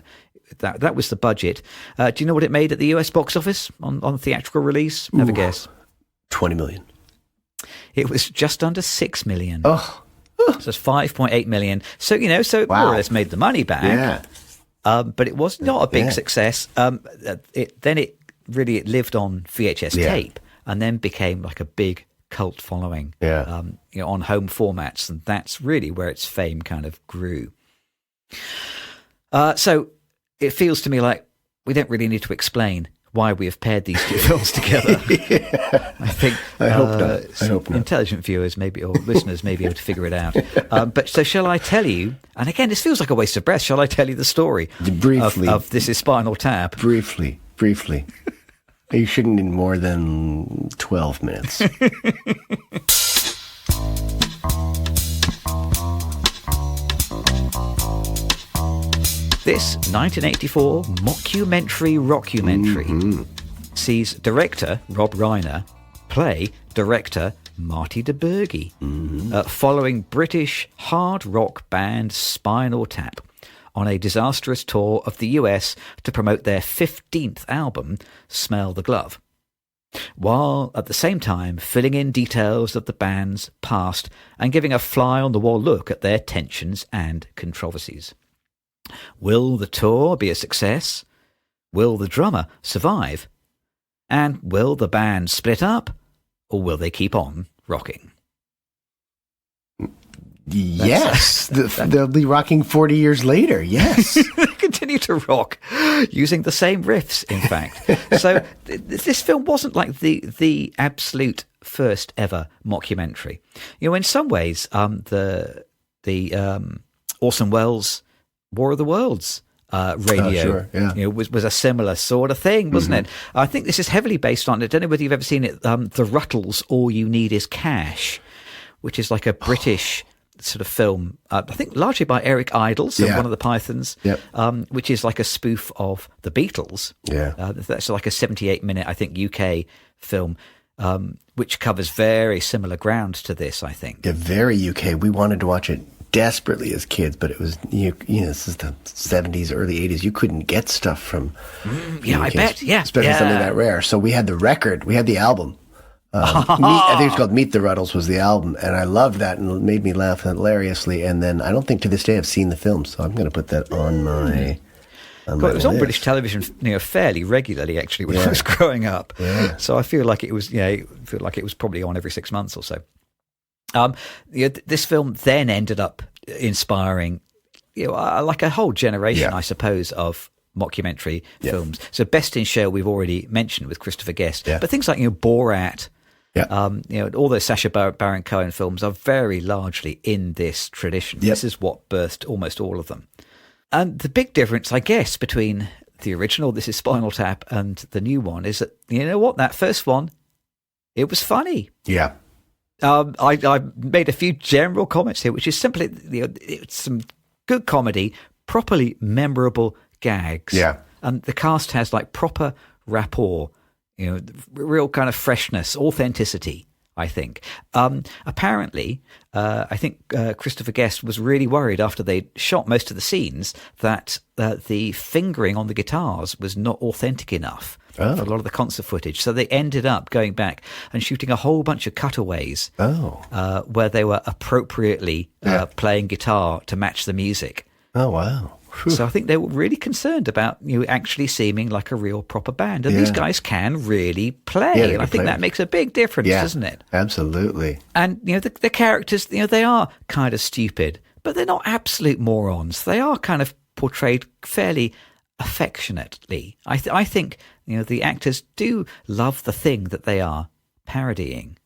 that was the budget. Do you know what it made at the US box office on theatrical release? Have a guess. 20 million. It was just under 6 million. Oh. So it's 5.8 million. So, more or less made the money back. Yeah. But it was not a big success. It lived on VHS tape, and then became like a big cult following on home formats. And that's really where its fame kind of grew. So it feels to me like we don't really need to explain why we have paired these two films together. I think I hope not. Intelligent viewers or listeners may be able to figure it out. But so shall I tell you, and again, this feels like a waste of breath, shall I tell you the story briefly of This Is Spinal Tap? Briefly. You shouldn't need more than 12 minutes. This 1984 rockumentary sees director Rob Reiner play director Marty DeBurgi, following British hard rock band Spinal Tap on a disastrous tour of the US to promote their 15th album, Smell the Glove, while at the same time filling in details of the band's past and giving a fly-on-the-wall look at their tensions and controversies. Will the tour be a success? Will the drummer survive? And will the band split up? Or will they keep on rocking? Yes. They'll be rocking 40 years later. Yes. Continue to rock using the same riffs, in fact. So this film wasn't like the absolute first ever mockumentary. In some ways, the Orson Welles' War of the Worlds radio was a similar sort of thing, wasn't it? I think this is heavily based on, I don't know whether you've ever seen it, the Ruttles' All You Need Is Cash, which is like a British sort of film, I think largely by Eric Idle, so one of the Pythons, which is like a spoof of the Beatles. That's like a 78-minute, I think, UK film, which covers very similar ground to this, I think. Yeah, very UK. We wanted to watch it desperately as kids, but it was, this is the 70s, early 80s. You couldn't get stuff from I bet, especially something that rare. So we had the record, we had the album. I think it's called Meet the Ruddles was the album, and I loved that, and it made me laugh hilariously. And then I don't think to this day I've seen the film, so I'm going to put that on my. It was on British television, fairly regularly actually when I was growing up. So I feel like it was, probably on every 6 months or so. This film then ended up inspiring, like a whole generation, I suppose, of mockumentary films. So Best in Show we've already mentioned with Christopher Guest, but things like Borat. All those Sacha Baron Cohen films are very largely in this tradition. This is what birthed almost all of them. And the big difference, I guess, between the original This Is Spinal Tap and the new one is that, that first one, it was funny. I made a few general comments here, which is simply it's some good comedy, properly memorable gags. And the cast has like proper rapport, real kind of freshness, authenticity, I think. Apparently, I think Christopher Guest was really worried after they shot most of the scenes that the fingering on the guitars was not authentic enough for a lot of the concert footage. So they ended up going back and shooting a whole bunch of cutaways where they were appropriately playing guitar to match the music. Oh, wow. So I think they were really concerned about actually seeming like a real proper band. And these guys can really play. And I think that makes a big difference, doesn't it? Absolutely. And, the characters, they are kind of stupid, but they're not absolute morons. They are kind of portrayed fairly affectionately. I think, the actors do love the thing that they are parodying.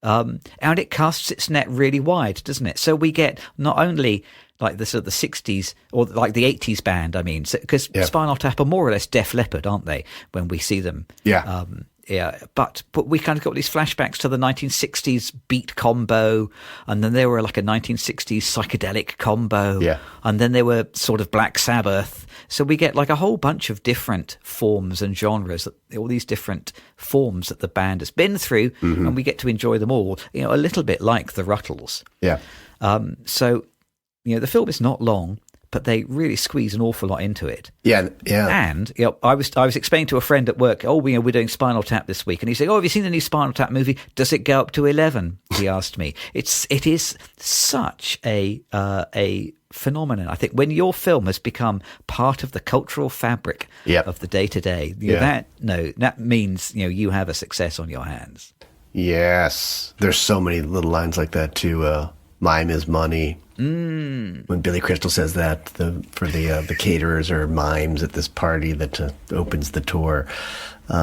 And it casts its net really wide, doesn't it? So we get not only like the sort of the 60s or like the 80s band, I mean, because Spinal Tap are more or less Def Leppard, aren't they, when we see them? But we kind of got these flashbacks to the 1960s beat combo, and then they were like a 1960s psychedelic combo, and then they were sort of Black Sabbath. So we get like a whole bunch of different forms and genres, all these different forms that the band has been through, and we get to enjoy them all, a little bit like the Ruttles. So, the film is not long, but they really squeeze an awful lot into it. And I was explaining to a friend at work, we're doing Spinal Tap this week, and he said, have you seen the new Spinal Tap movie? Does it go up to 11? He asked me. It is such a phenomenon. I think when your film has become part of the cultural fabric of the day to day, that means you have a success on your hands. Yes, there's so many little lines like that too. Mime is money. When Billy Crystal says that for the caterers or mimes at this party that opens the tour. You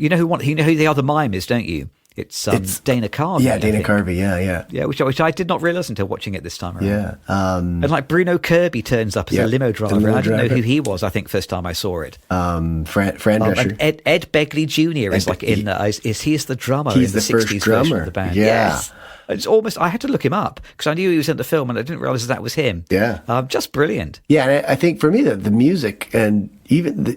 know who the other mime is, don't you? It's Dana Carvey. Yeah, Dana Carvey. Yeah, which I did not realize until watching it this time around. Yeah, and like Bruno Kirby turns up as a limo driver. I didn't know who he was. I think first time I saw it. Fran Drescher. And Ed Begley Jr. is like he's the drummer in the 60s version of the band. Yes. It's almost, I had to look him up because I knew he was in the film and I didn't realize that was him. Just brilliant. Yeah, and I think for me the music and even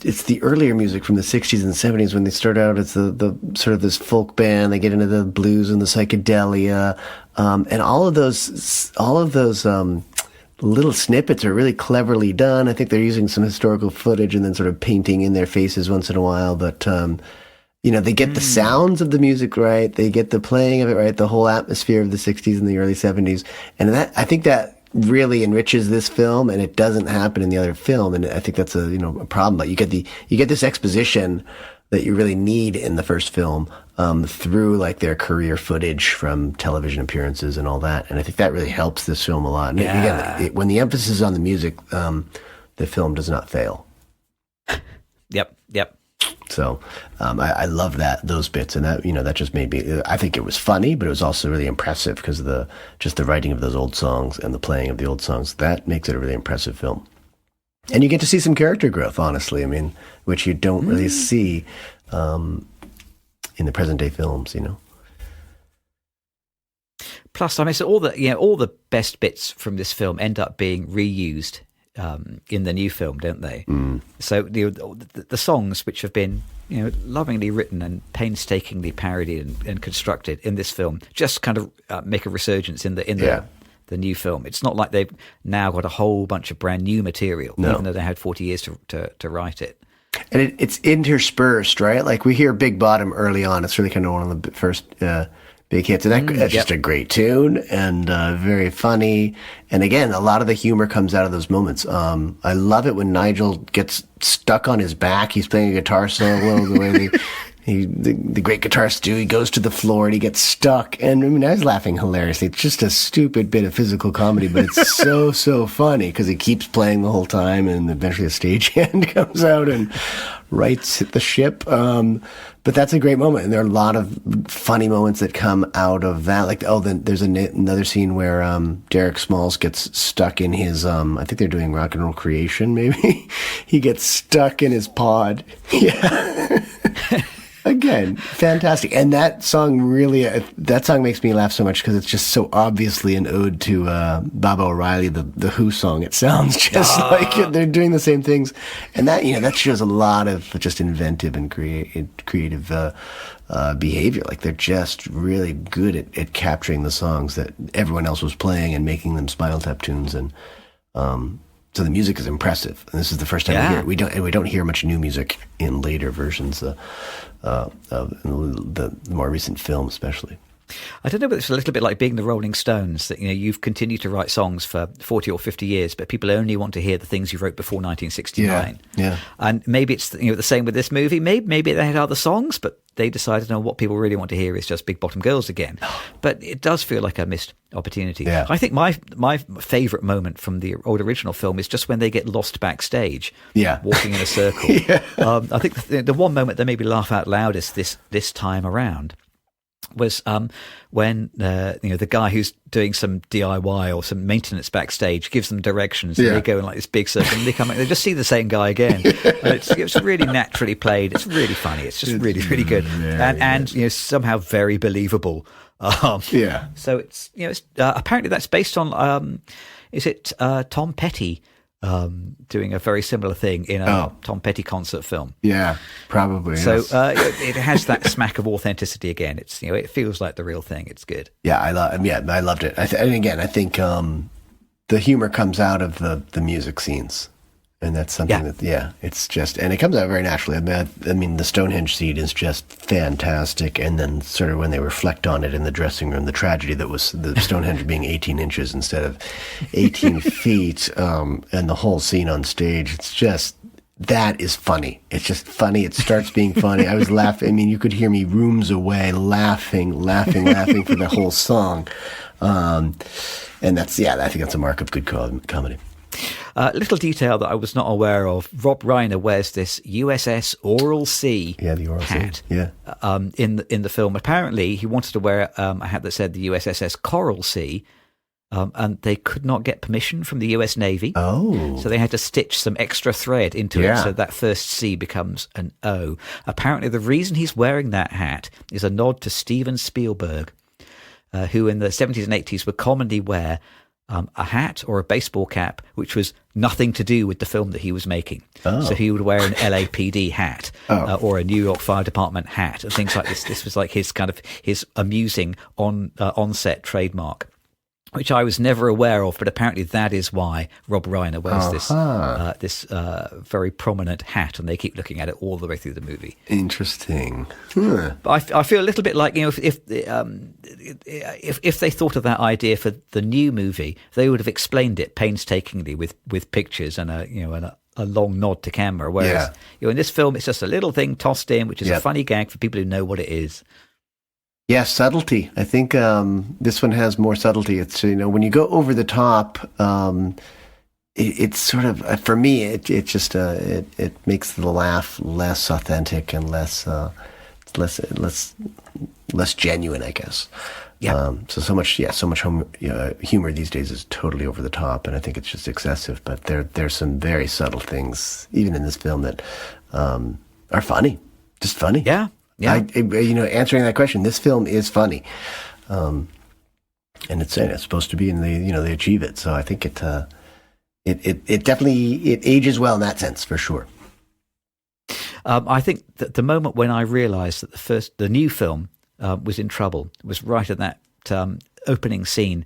it's the earlier music from the 60s and 70s when they start out as the sort of this folk band, they get into the blues and the psychedelia, and all of those little snippets are really cleverly done. I think they're using some historical footage and then sort of painting in their faces once in a while, but they get the sounds of the music right, they get the playing of it right, the whole atmosphere of the 60s and the early 70s. And that, I think that really enriches this film, and it doesn't happen in the other film. And I think that's a problem. But you get this exposition that you really need in the first film through like their career footage from television appearances and all that. And I think that really helps this film a lot. And again, when the emphasis is on the music, the film does not fail. Yep. So I love those bits, and that just made me. I think it was funny, but it was also really impressive because of the writing of those old songs and the playing of the old songs. That makes it a really impressive film, and you get to see some character growth. Honestly, I mean, which you don't really see in the present day films. Plus, I mean, so all the best bits from this film end up being reused in the new film, don't they? So the songs, which have been lovingly written and painstakingly parodied and constructed in this film, just kind of make a resurgence in the new film. It's not like they've now got a whole bunch of brand new material, even though they had 40 years to write it. And it's interspersed, right? Like we hear Big Bottom early on. It's really kind of one of the first big hits. And that's just a great tune and very funny. And again, a lot of the humor comes out of those moments. I love it when Nigel gets stuck on his back. He's playing a guitar solo the way the great guitarist do. He goes to the floor and he gets stuck. And I mean, I was laughing hilariously. It's just a stupid bit of physical comedy, but it's so funny because he keeps playing the whole time, and eventually a stagehand comes out and rights the ship. But that's a great moment, and there are a lot of funny moments that come out of that. Like, then there's another scene where Derek Smalls gets stuck in his. I think they're doing Rock and Roll Creation. Maybe he gets stuck in his pod. Yeah. Again, fantastic. And that song makes me laugh so much because it's just so obviously an ode to Baba O'Reilly, the Who song. It sounds just like they're doing the same things. And that shows a lot of just inventive and creative behavior. Like they're just really good at capturing the songs that everyone else was playing and making them Spinal Tap tunes. And so the music is impressive. And this is the first time we hear it. We don't hear much new music in later versions of the more recent film, especially. I don't know, but it's a little bit like being the Rolling Stones, that you've continued to write songs for 40 or 50 years, but people only want to hear the things you wrote before 1969. Yeah. And maybe it's the same with this movie. Maybe they had other songs, but they decided, no, what people really want to hear is just Big Bottom Girls again. But it does feel like a missed opportunity. Yeah. I think my favourite moment from the old original film is just when they get lost backstage, walking in a circle. I think the one moment that made me laugh out loudest this time around was when the guy who's doing some DIY or some maintenance backstage gives them directions, and they go in like this big circle, and they come back, they just see the same guy again. And it's really naturally played. It's really funny. It's just really good, and somehow very believable. So it's apparently that's based on is it Tom Petty doing a very similar thing in a Tom Petty concert film. Yeah, probably. So it has that smack of authenticity again. It's it feels like the real thing. It's good. Yeah, I loved it. And again, I think the humor comes out of the music scenes, and that's something that it's just, and it comes out very naturally. I mean, the Stonehenge scene is just fantastic, and then sort of when they reflect on it in the dressing room, the tragedy that was the Stonehenge being 18 inches instead of 18 feet, and the whole scene on stage, it's just, that is funny. It's just funny. It starts being funny. I was laughing. I mean, you could hear me rooms away laughing for the whole song. And that's, I think that's a mark of good comedy. Little detail that I was not aware of: Rob Reiner wears this USS Oral Sea the Oral hat Sea. in the film. Apparently, he wanted to wear a hat that said the USS Coral Sea, and they could not get permission from the US Navy. So they had to stitch some extra thread into it so that first C becomes an O. Apparently, the reason he's wearing that hat is a nod to Steven Spielberg, who in the 70s and 80s would commonly wear a hat or a baseball cap which was nothing to do with the film that he was making. So he would wear an LAPD hat or a New York Fire Department hat and things like this. This was like his amusing on-set trademark, which I was never aware of, but apparently that is why Rob Reiner wears this very prominent hat, and they keep looking at it all the way through the movie. Interesting. But I feel a little bit like if they thought of that idea for the new movie, they would have explained it painstakingly with pictures and a long nod to camera. Whereas in this film, it's just a little thing tossed in, which is a funny gag for people who know what it is. Yeah, subtlety. I think this one has more subtlety. It's when you go over the top, it's sort of for me. It just it makes the laugh less authentic and less genuine, I guess. Yeah. So much humor these days is totally over the top, and I think it's just excessive. But there's some very subtle things even in this film that are funny, just funny. Yeah. Yeah. Answering that question, this film is funny. And it's supposed to be, and they achieve it. So I think it definitely it ages well in that sense for sure. I think that the moment when I realised that the new film was in trouble was right at that opening scene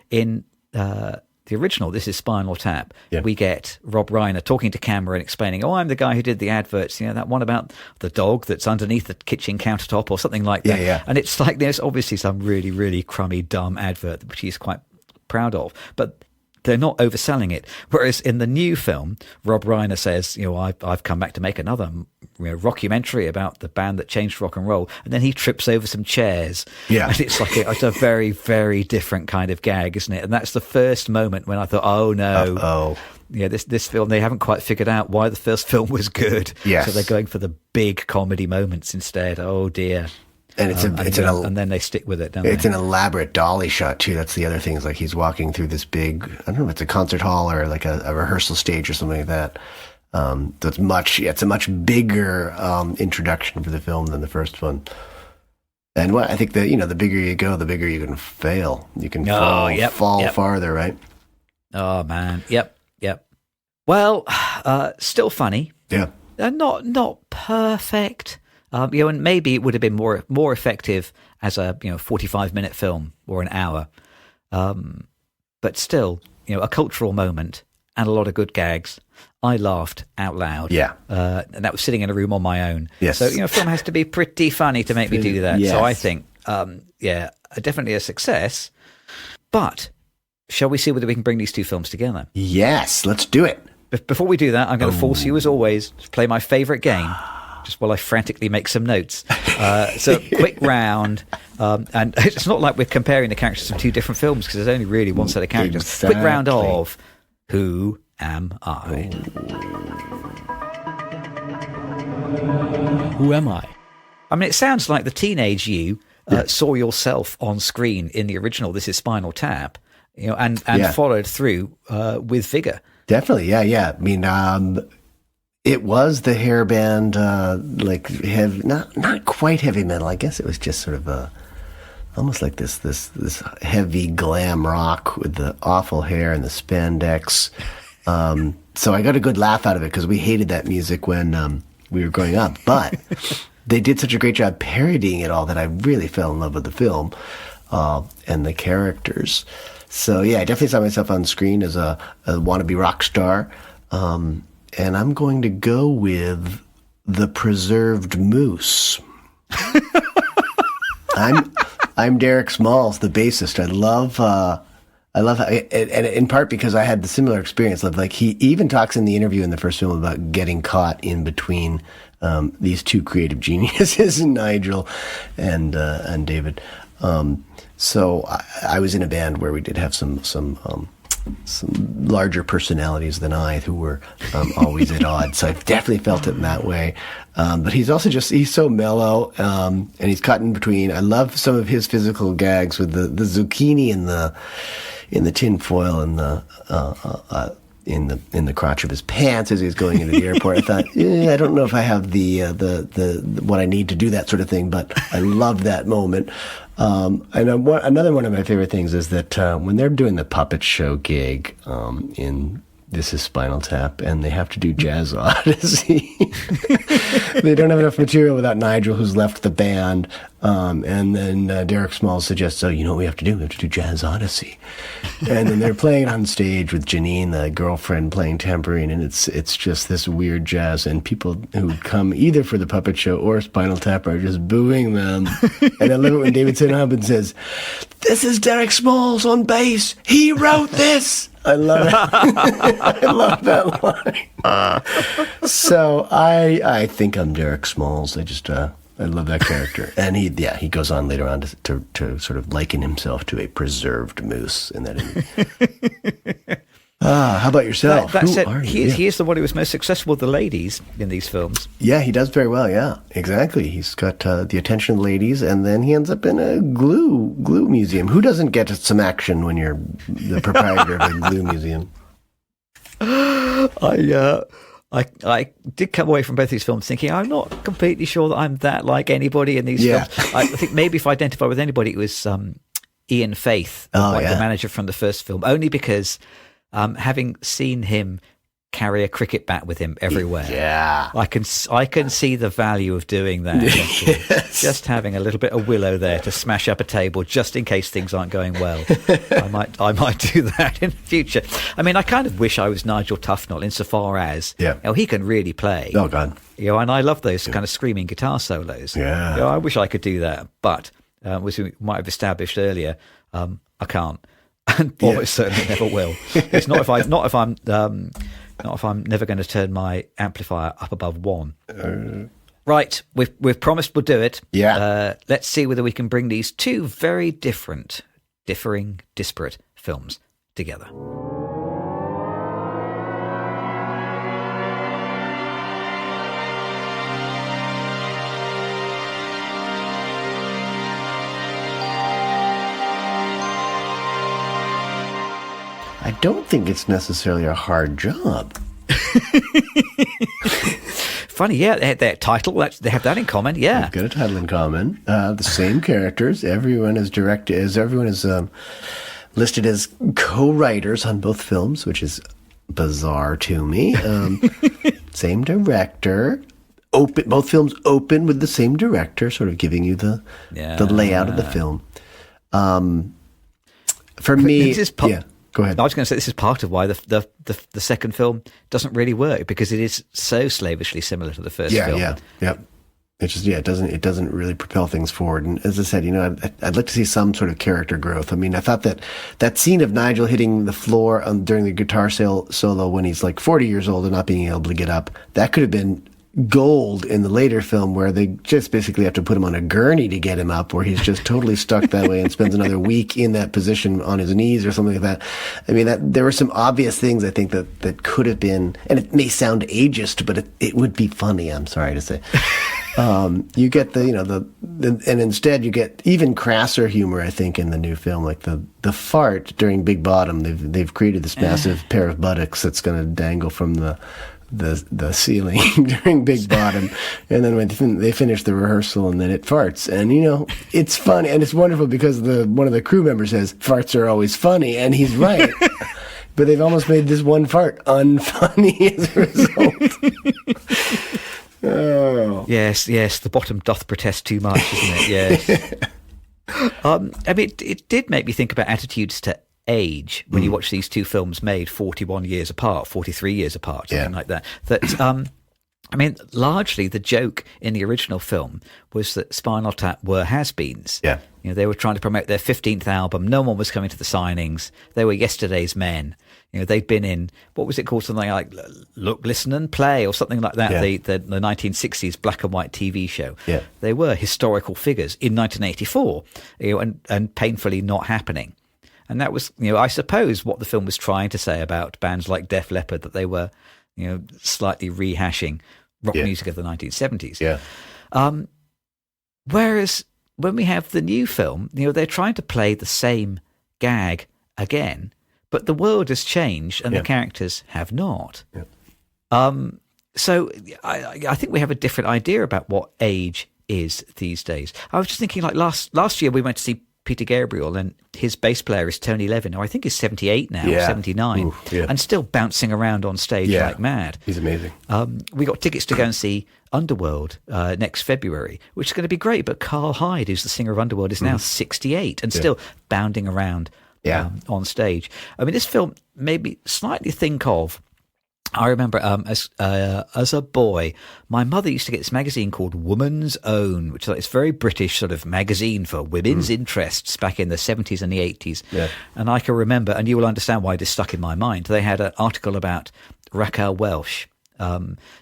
in the original. This is Spinal Tap. Yeah. We get Rob Reiner talking to camera and explaining, "Oh, I'm the guy who did the adverts. That one about the dog that's underneath the kitchen countertop or something like that." Yeah. And it's like there's obviously some really, really crummy, dumb advert which he's quite proud of, but they're not overselling it. Whereas in the new film, Rob Reiner says, I've come back to make another rockumentary about the band that changed rock and roll. And then he trips over some chairs. Yeah. And it's like it's a very, very different kind of gag, isn't it? And that's the first moment when I thought, oh, no. Uh-oh. Yeah, this film, they haven't quite figured out why the first film was good. Yes. So they're going for the big comedy moments instead. Oh, dear. And and then they stick with it, don't they? It's an elaborate dolly shot too. That's the other thing. Is like he's walking through this big, I don't know if it's a concert hall or like a rehearsal stage or something like that. So it's a much bigger introduction for the film than the first one. And I think that the bigger you go, the bigger you can fail. You can fall farther, right? Oh man, yep. Well, still funny. Yeah, not perfect. And maybe it would have been more effective as a 45-minute film or an hour, but still a cultural moment and a lot of good gags. I laughed out loud. Yeah, and that was sitting in a room on my own. Yes. So a film has to be pretty funny to make me do that. Yes. So I think definitely a success. But shall we see whether we can bring these two films together? Yes, let's do it. Before we do that, I'm going to force you, as always, to play my favourite game. Just while I frantically make some notes. So quick round. And it's not like we're comparing the characters from two different films because there's only really one set of characters. Exactly. Quick round of Who Am I? Who am I? I mean, it sounds like the teenage you saw yourself on screen in the original This Is Spinal Tap, and followed through with vigor. Definitely, yeah. I mean, it was the hair band, not quite heavy metal. I guess it was just sort of almost like this heavy glam rock with the awful hair and the spandex. So I got a good laugh out of it because we hated that music when we were growing up. But they did such a great job parodying it all that I really fell in love with the film and the characters. So yeah, I definitely saw myself on screen as a wannabe rock star. And I'm going to go with the preserved moose. I'm Derek Smalls, the bassist. I love how, and in part because I had the similar experience. Like he even talks in the interview in the first film about getting caught in between these two creative geniuses, Nigel and David. So I was in a band where we did have some larger personalities than I who were always at odds. So I've definitely felt it in that way. But he's also he's so mellow, and he's cut in between. I love some of his physical gags with the zucchini in the tin foil and in the crotch of his pants as he's going into the airport. I thought, I don't know if I have the what I need to do that sort of thing, but I love that moment. And another one of my favorite things is that when they're doing the puppet show gig in This Is Spinal Tap, and they have to do Jazz Odyssey. They don't have enough material without Nigel, who's left the band. And then Derek Smalls suggests, you know what we have to do? We have to do Jazz Odyssey. And then they're playing it on stage with Janine, the girlfriend, playing tambourine, and it's just this weird jazz. And people who come either for the puppet show or Spinal Tap are just booing them. And I love it when David St. Albans says, "This is Derek Smalls on bass. He wrote this." I love it. I love that line. So I think I'm Derek Smalls. I love that character. And he goes on later on to sort of liken himself to a preserved moose in that image. How about yourself? He is the one who was most successful with the ladies in these films. Yeah, he does very well, yeah. Exactly. He's got the attention of the ladies, and then he ends up in a glue museum. Who doesn't get some action when you're the proprietor of a glue museum? I did come away from both these films thinking I'm not completely sure that I'm that like anybody in these films. I think maybe if I identify with anybody, it was Ian Faith, the manager from the first film, only because having seen him carry a cricket bat with him everywhere, I can see the value of doing that. Yes. Just having a little bit of willow there to smash up a table just in case things aren't going well. I might do that in the future. I mean, I kind of wish I was Nigel Tufnell insofar as he can really play. Oh God. And I love those kind of screaming guitar solos. Yeah. I wish I could do that, but as we might have established earlier, I can't, and almost certainly never will. It's not if I'm never going to turn my amplifier up above 1. Right, we've promised we'll do it. Yeah. Let's see whether we can bring these two very differing, disparate films together. I don't think it's necessarily a hard job. Funny, their title, they have that in common, yeah. They've got a title in common. The same characters. Everyone is listed as co-writers on both films, which is bizarre to me. Same director. Both films open with the same director, sort of giving you the layout of the film. For me, go ahead. I was going to say this is part of why the second film doesn't really work, because it is so slavishly similar to the first film. Yeah. It just it doesn't really propel things forward. And as I said, I'd like to see some sort of character growth. I mean, I thought that scene of Nigel hitting the floor during the guitar solo when he's like 40 years old and not being able to get up, that could have been gold in the later film, where they just basically have to put him on a gurney to get him up, where he's just totally stuck that way and spends another week in that position on his knees or something like that. I mean, there were some obvious things I think that could have been, and it may sound ageist, but it would be funny, I'm sorry to say. You get and instead you get even crasser humor, I think, in the new film, like the fart during Big Bottom. They've created this massive pair of buttocks that's going to dangle from the ceiling during Big Bottom, and then when they finish the rehearsal, and then it farts, and it's funny and it's wonderful because one of the crew members says farts are always funny, and he's right. But they've almost made this one fart unfunny as a result. Oh. Yes, the bottom doth protest too much, isn't it? Yes. I mean, it did make me think about attitudes to age when you watch these two films made 41 years apart, 43 years apart, something like that. I mean, largely the joke in the original film was that Spinal Tap were has-beens. Yeah. They were trying to promote their 15th album. No one was coming to the signings. They were yesterday's men. They'd been in, what was it called? Something like Look, Listen and Play or something like that, the 1960s black and white TV show. Yeah. They were historical figures in 1984, and painfully not happening. And that was, I suppose, what the film was trying to say about bands like Def Leppard, that they were, slightly rehashing rock music of the 1970s. Yeah. Whereas when we have the new film, they're trying to play the same gag again, but the world has changed and the characters have not. Yeah. So I think we have a different idea about what age is these days. I was just thinking, like last year we went to see Peter Gabriel, and his bass player is Tony Levin, who I think is 78 now, 79, and still bouncing around on stage like mad. He's amazing. We got tickets to go and see Underworld next February, which is going to be great, but Carl Hyde, who's the singer of Underworld, is now 68 and still bounding around on stage. I mean, this film made me slightly think of, I remember as a boy, my mother used to get this magazine called Woman's Own, which is this very British sort of magazine for women's interests back in the 70s and the 80s. Yeah. And I can remember, and you will understand why this stuck in my mind, they had an article about Raquel Welch,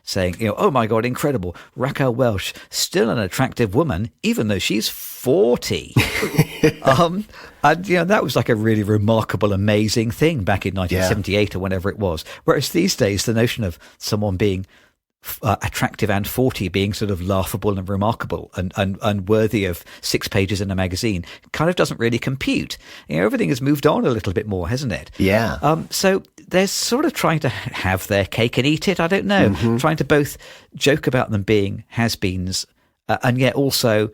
saying, oh my God, incredible. Raquel Welch, still an attractive woman, even though she's 40. And, that was like a really remarkable, amazing thing back in 1978 or whenever it was. Whereas these days, the notion of someone being attractive and 40 being sort of laughable and remarkable and worthy of 6 pages in a magazine kind of doesn't really compute. Everything has moved on a little bit more, hasn't it? Yeah. So they're sort of trying to have their cake and eat it. I don't know. Trying to both joke about them being has-beens and yet also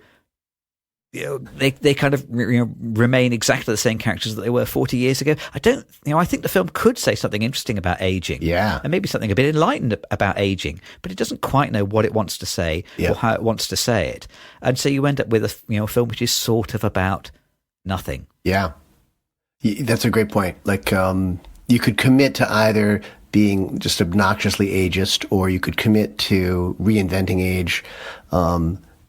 they kind of remain exactly the same characters that they were 40 years ago. I think the film could say something interesting about aging, and maybe something a bit enlightened about aging, but it doesn't quite know what it wants to say or how it wants to say it, and so you end up with a film which is sort of about nothing. Yeah, that's a great point. Like you could commit to either being just obnoxiously ageist, or you could commit to reinventing age.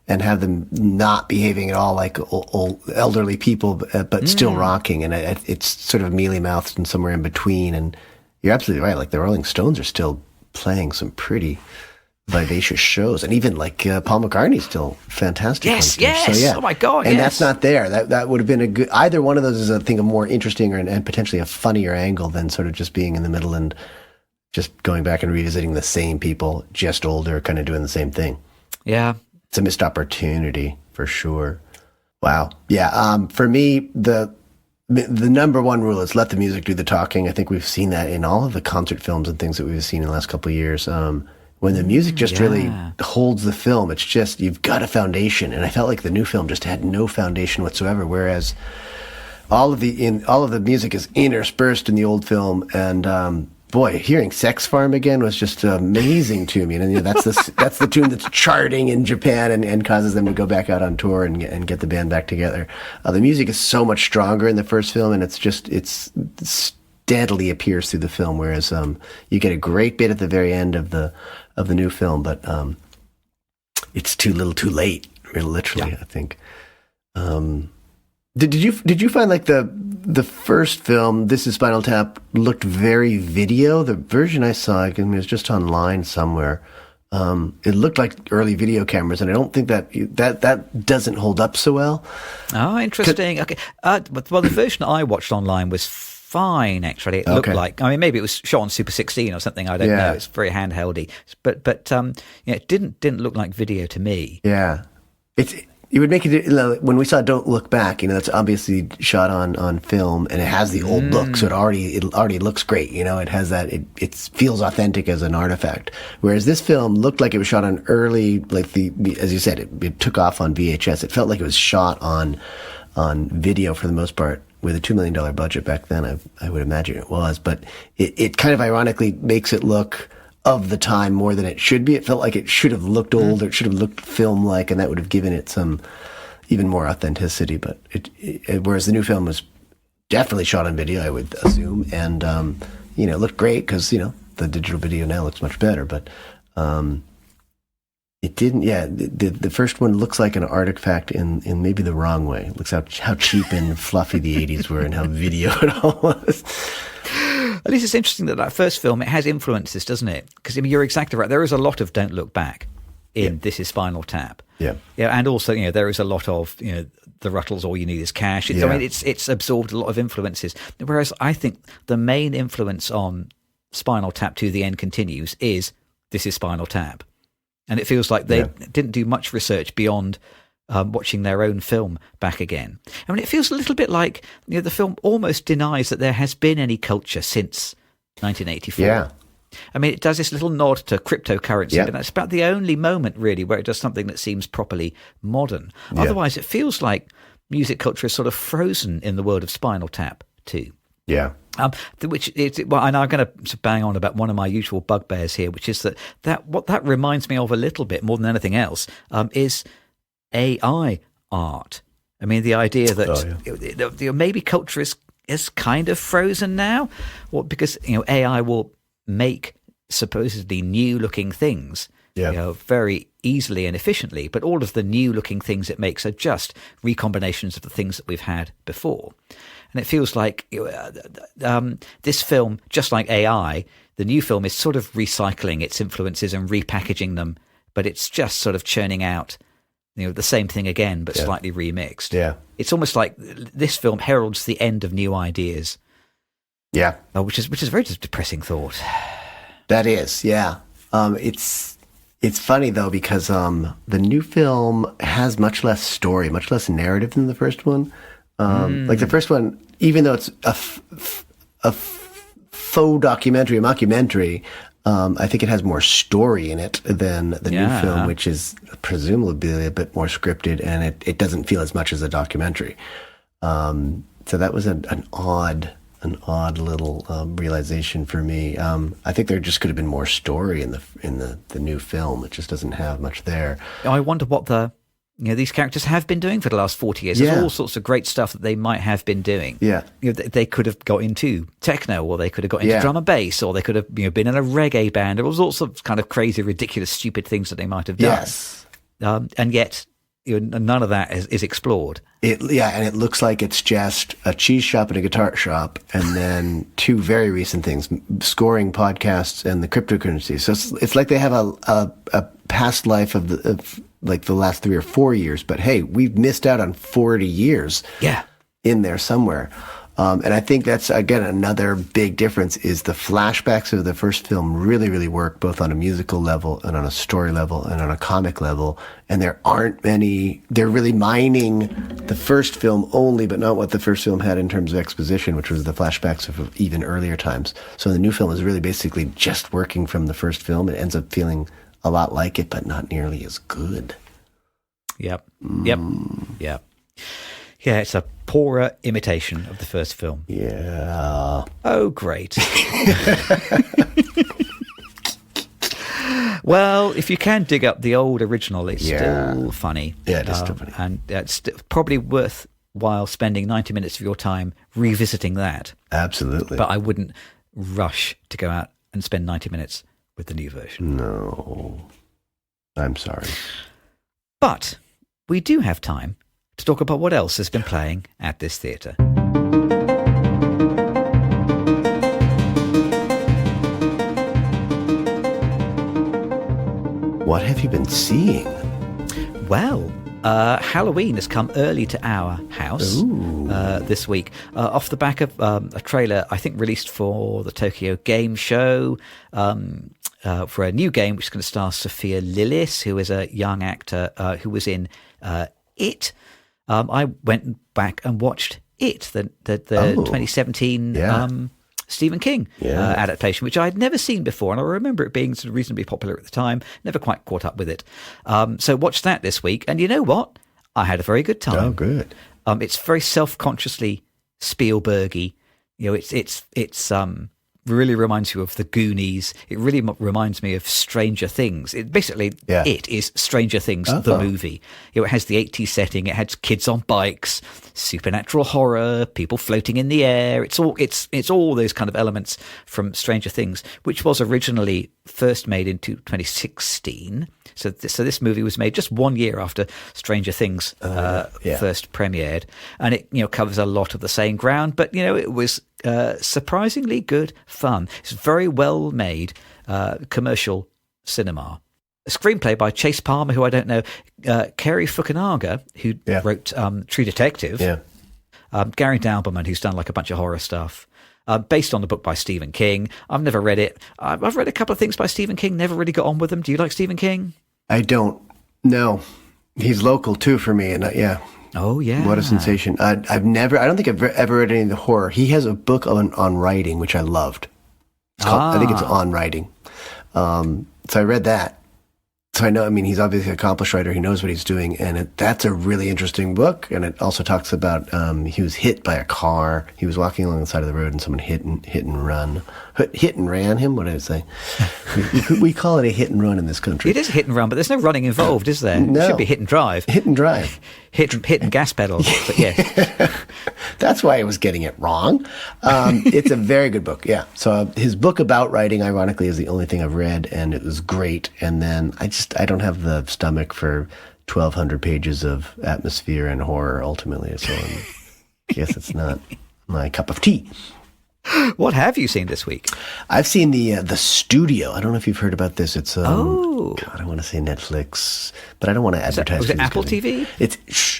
And have them not behaving at all like old elderly people, but still rocking. And it's sort of mealy-mouthed and somewhere in between. And you're absolutely right. Like the Rolling Stones are still playing some pretty vivacious shows. And even like Paul McCartney's still fantastic. Yes. So, yeah. Oh, my God, and that's not there. That would have been a good... Either one of those is, I think, a more interesting and potentially a funnier angle than sort of just being in the middle and just going back and revisiting the same people, just older, kind of doing the same thing. Yeah. It's a missed opportunity for sure. Wow. Yeah. For me, the number one rule is let the music do the talking. I think we've seen that in all of the concert films and things that we've seen in the last couple of years. When the music just really holds the film, it's just, you've got a foundation. And I felt like the new film just had no foundation whatsoever. Whereas all of the music is interspersed in the old film. And, boy, hearing Sex Farm again was just amazing to me. And that's the tune that's charting in Japan and causes them to go back out on tour and get the band back together. The music is so much stronger in the first film, and it's steadily appears through the film. Whereas you get a great bit at the very end of the new film, but it's too little, too late. Literally, I think. Did you find like the first film, This Is Spinal Tap, looked very video? The version I saw, it was just online somewhere. It looked like early video cameras, and I don't think that doesn't hold up so well. Oh, interesting. Okay. Well, the version I watched online was fine, actually. It looked like, maybe it was shot on Super 16 or something. I don't know. It's very handheldy, but it didn't look like video to me. Yeah, it would make it, when we saw Don't Look Back, that's obviously shot on film, and it has the old look, so it already looks great. It has that, it feels authentic as an artifact. Whereas this film looked like it was shot on early, like as you said, it took off on VHS. It felt like it was shot on video for the most part, with a $2 million budget back then. I would imagine it was, but it kind of ironically makes it look of the time more than it should be. It felt like it should have looked old, or it should have looked film-like, and that would have given it some even more authenticity. But whereas the new film was definitely shot on video, I would assume, and it looked great because the digital video now looks much better. But it didn't. Yeah, the first one looks like an artifact in maybe the wrong way. It looks how cheap and fluffy the 80s were, and how video it all was. At least it's interesting that first film, it has influences, doesn't it? Because you're exactly right. There is a lot of Don't Look Back in This Is Spinal Tap. Yeah. And also, there is a lot of, the Ruttles, All You Need Is Cash. It's absorbed a lot of influences. Whereas I think the main influence on Spinal Tap 2, The End Continues, is This Is Spinal Tap. And it feels like they didn't do much research beyond watching their own film back again. It feels a little bit like the film almost denies that there has been any culture since 1984. Yeah. It does this little nod to cryptocurrency, but that's about the only moment really where it does something that seems properly modern. Yeah. Otherwise, it feels like music culture is sort of frozen in the world of Spinal Tap too. Yeah. And I'm going to bang on about one of my usual bugbears here, which is that what that reminds me of a little bit more than anything else is AI art. The idea that maybe culture is kind of frozen now, because AI will make supposedly new looking things very easily and efficiently, but all of the new looking things it makes are just recombinations of the things that we've had before. And it feels like this film, just like AI, the new film is sort of recycling its influences and repackaging them, but it's just sort of churning out the same thing again, but slightly remixed. Yeah. It's almost like this film heralds the end of new ideas. Yeah. Which is a very depressing thought. That is, yeah. It's funny though, because the new film has much less story, much less narrative than the first one. Like the first one, even though it's a faux documentary, a mockumentary, I think it has more story in it than the new film, which is presumably a bit more scripted, and it doesn't feel as much as a documentary. So that was an odd little realization for me. I think there just could have been more story in the new film. It just doesn't have much there. I wonder what these characters have been doing for the last 40 years. There's all sorts of great stuff that they might have been doing. Yeah. They could have got into techno, or they could have got into drum and bass, or they could have been in a reggae band. There was all sorts of kind of crazy, ridiculous, stupid things that they might have done. Yes. And yet, none of that is explored. And it looks like it's just a cheese shop and a guitar shop, and then two very recent things: scoring podcasts and the cryptocurrency. So it's like they have a past life of like the last 3 or 4 years, but hey, we've missed out on 40 years in there somewhere. And I think that's, again, another big difference is the flashbacks of the first film really, really work both on a musical level and on a story level and on a comic level. And there aren't many, they're really mining the first film only, but not what the first film had in terms of exposition, which was the flashbacks of even earlier times. So the new film is really basically just working from the first film. It ends up feeling a lot like it, but not nearly as good. Yep. Yeah, it's a poorer imitation of the first film. Yeah. Oh, great. Well, if you can dig up the old original, it's still funny. Yeah, it is still funny. And it's probably worthwhile spending 90 minutes of your time revisiting that. Absolutely. But I wouldn't rush to go out and spend 90 minutes with the new version. No. I'm sorry. But we do have time to talk about what else has been playing at this theatre. What have you been seeing? Well, Halloween has come early to our house this week, off the back of a trailer, I think, released for the Tokyo Game Show, for a new game which is going to star Sophia Lillis, who is a young actor who was in It. I went back and watched It, the 2017 Stephen King adaptation, which I had never seen before, and I remember it being sort of reasonably popular at the time. Never quite caught up with it. So watched that this week, and you know what? I had a very good time. Oh, good. It's very self-consciously Spielbergy. It's really reminds you of The Goonies. It really reminds me of Stranger Things. It is Stranger Things, the movie. It has the 80s setting. It has kids on bikes, supernatural horror, people floating in the air. It's all those kind of elements from Stranger Things, which was originally first made in 2016. So this movie was made just 1 year after Stranger Things first premiered, and it covers a lot of the same ground. But it was surprisingly good fun. It's very well made commercial cinema. A screenplay by Chase Palmer, who I don't know, Kerry Fukunaga, who wrote True Detective, Gary Dauberman, who's done like a bunch of horror stuff. Based on the book by Stephen King. I've never read it. I've read a couple of things by Stephen King, never really got on with them. Do you like Stephen King? I don't. No. He's local too for me, and Oh, yeah. What a sensation. I don't think I've ever read any of the horror. He has a book on writing, which I loved. It's called, I think it's On Writing. So I read that. So I know, he's obviously an accomplished writer. He knows what he's doing. And that's a really interesting book. And it also talks about he was hit by a car. He was walking along the side of the road and someone hit and ran him. What did it say? we call it a hit and run in this country. It is a hit and run, but there's no running involved, is there? No. It should be hit and drive. Hit and drive. Hit and gas pedal. But yes. That's why I was getting it wrong. It's a very good book. Yeah. So his book about writing, ironically, is the only thing I've read, and it was great. And then I don't have the stomach for 1,200 pages of atmosphere and horror ultimately. So I guess it's not my cup of tea. What have you seen this week? I've seen the Studio. I don't know if you've heard about this. It's God, I want to say Netflix, but I don't want to advertise. Was it Apple TV? It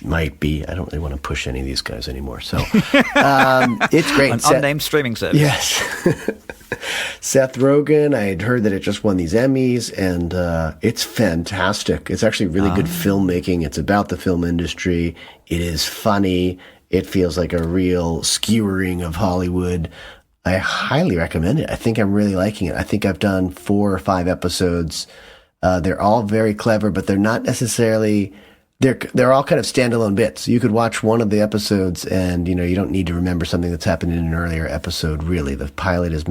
might be. I don't really want to push any of these guys anymore. So it's great. An unnamed streaming service. Yes. Seth Rogan. I had heard that it just won these Emmys, and it's fantastic. It's actually really good filmmaking. It's about the film industry. It is funny. It feels like a real skewering of Hollywood. I highly recommend it. I think I'm really liking it. I think I've done 4 or 5 episodes. They're all very clever, but they're not necessarily. They're all kind of standalone bits. You could watch one of the episodes, and you don't need to remember something that's happened in an earlier episode. Really, the pilot's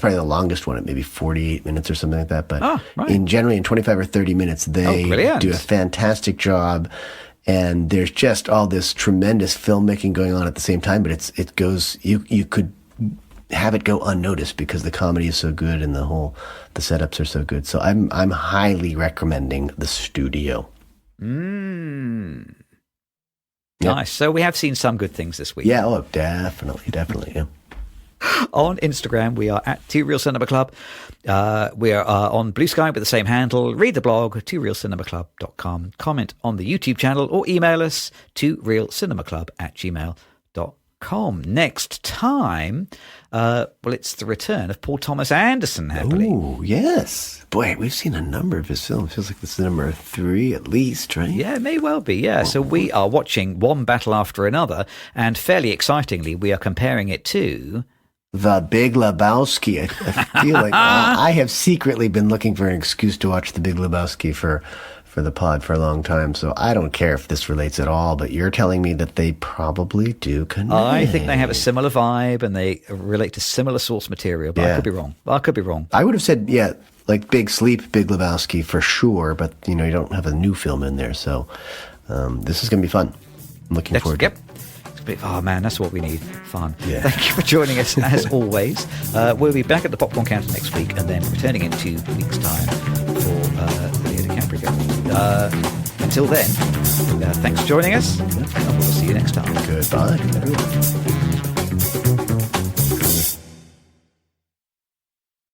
probably the longest one at maybe 48 minutes or something like that. But generally in 25 or 30 minutes, they do a fantastic job. And there's just all this tremendous filmmaking going on at the same time. But you could have it go unnoticed because the comedy is so good and the setups are so good. So I'm highly recommending The Studio. Yep. Nice. So we have seen some good things this week. Yeah, definitely, yeah. On Instagram, we are at Two Real Cinema Club. We are on BlueSky with the same handle. Read the blog, tworealcinemaclub.com. Comment on the YouTube channel or email us, tworealcinemaclub@gmail.com. Next time, it's the return of Paul Thomas Anderson, happily. Oh, yes. Boy, we've seen a number of his films. Feels like this is number 3 at least, right? Yeah, it may well be, yeah. So we are watching one battle after another, and fairly excitingly, we are comparing it to... The Big Lebowski. I feel like I have secretly been looking for an excuse to watch The Big Lebowski for the pod for a long time, so I don't care if this relates at all, but you're telling me that they probably do connect. I think they have a similar vibe and they relate to similar source material, but I could be wrong. I would have said, like Big Sleep, Big Lebowski for sure, but you don't have a new film in there, so this is going to be fun. I'm looking forward to it. Oh man, that's what we need. Fun. Yeah. Thank you for joining us as always. We'll be back at the Popcorn Counter next week and then returning in 2 weeks' time for Leo DiCaprio. Until then, thanks for joining us and we'll see you next time. Goodbye.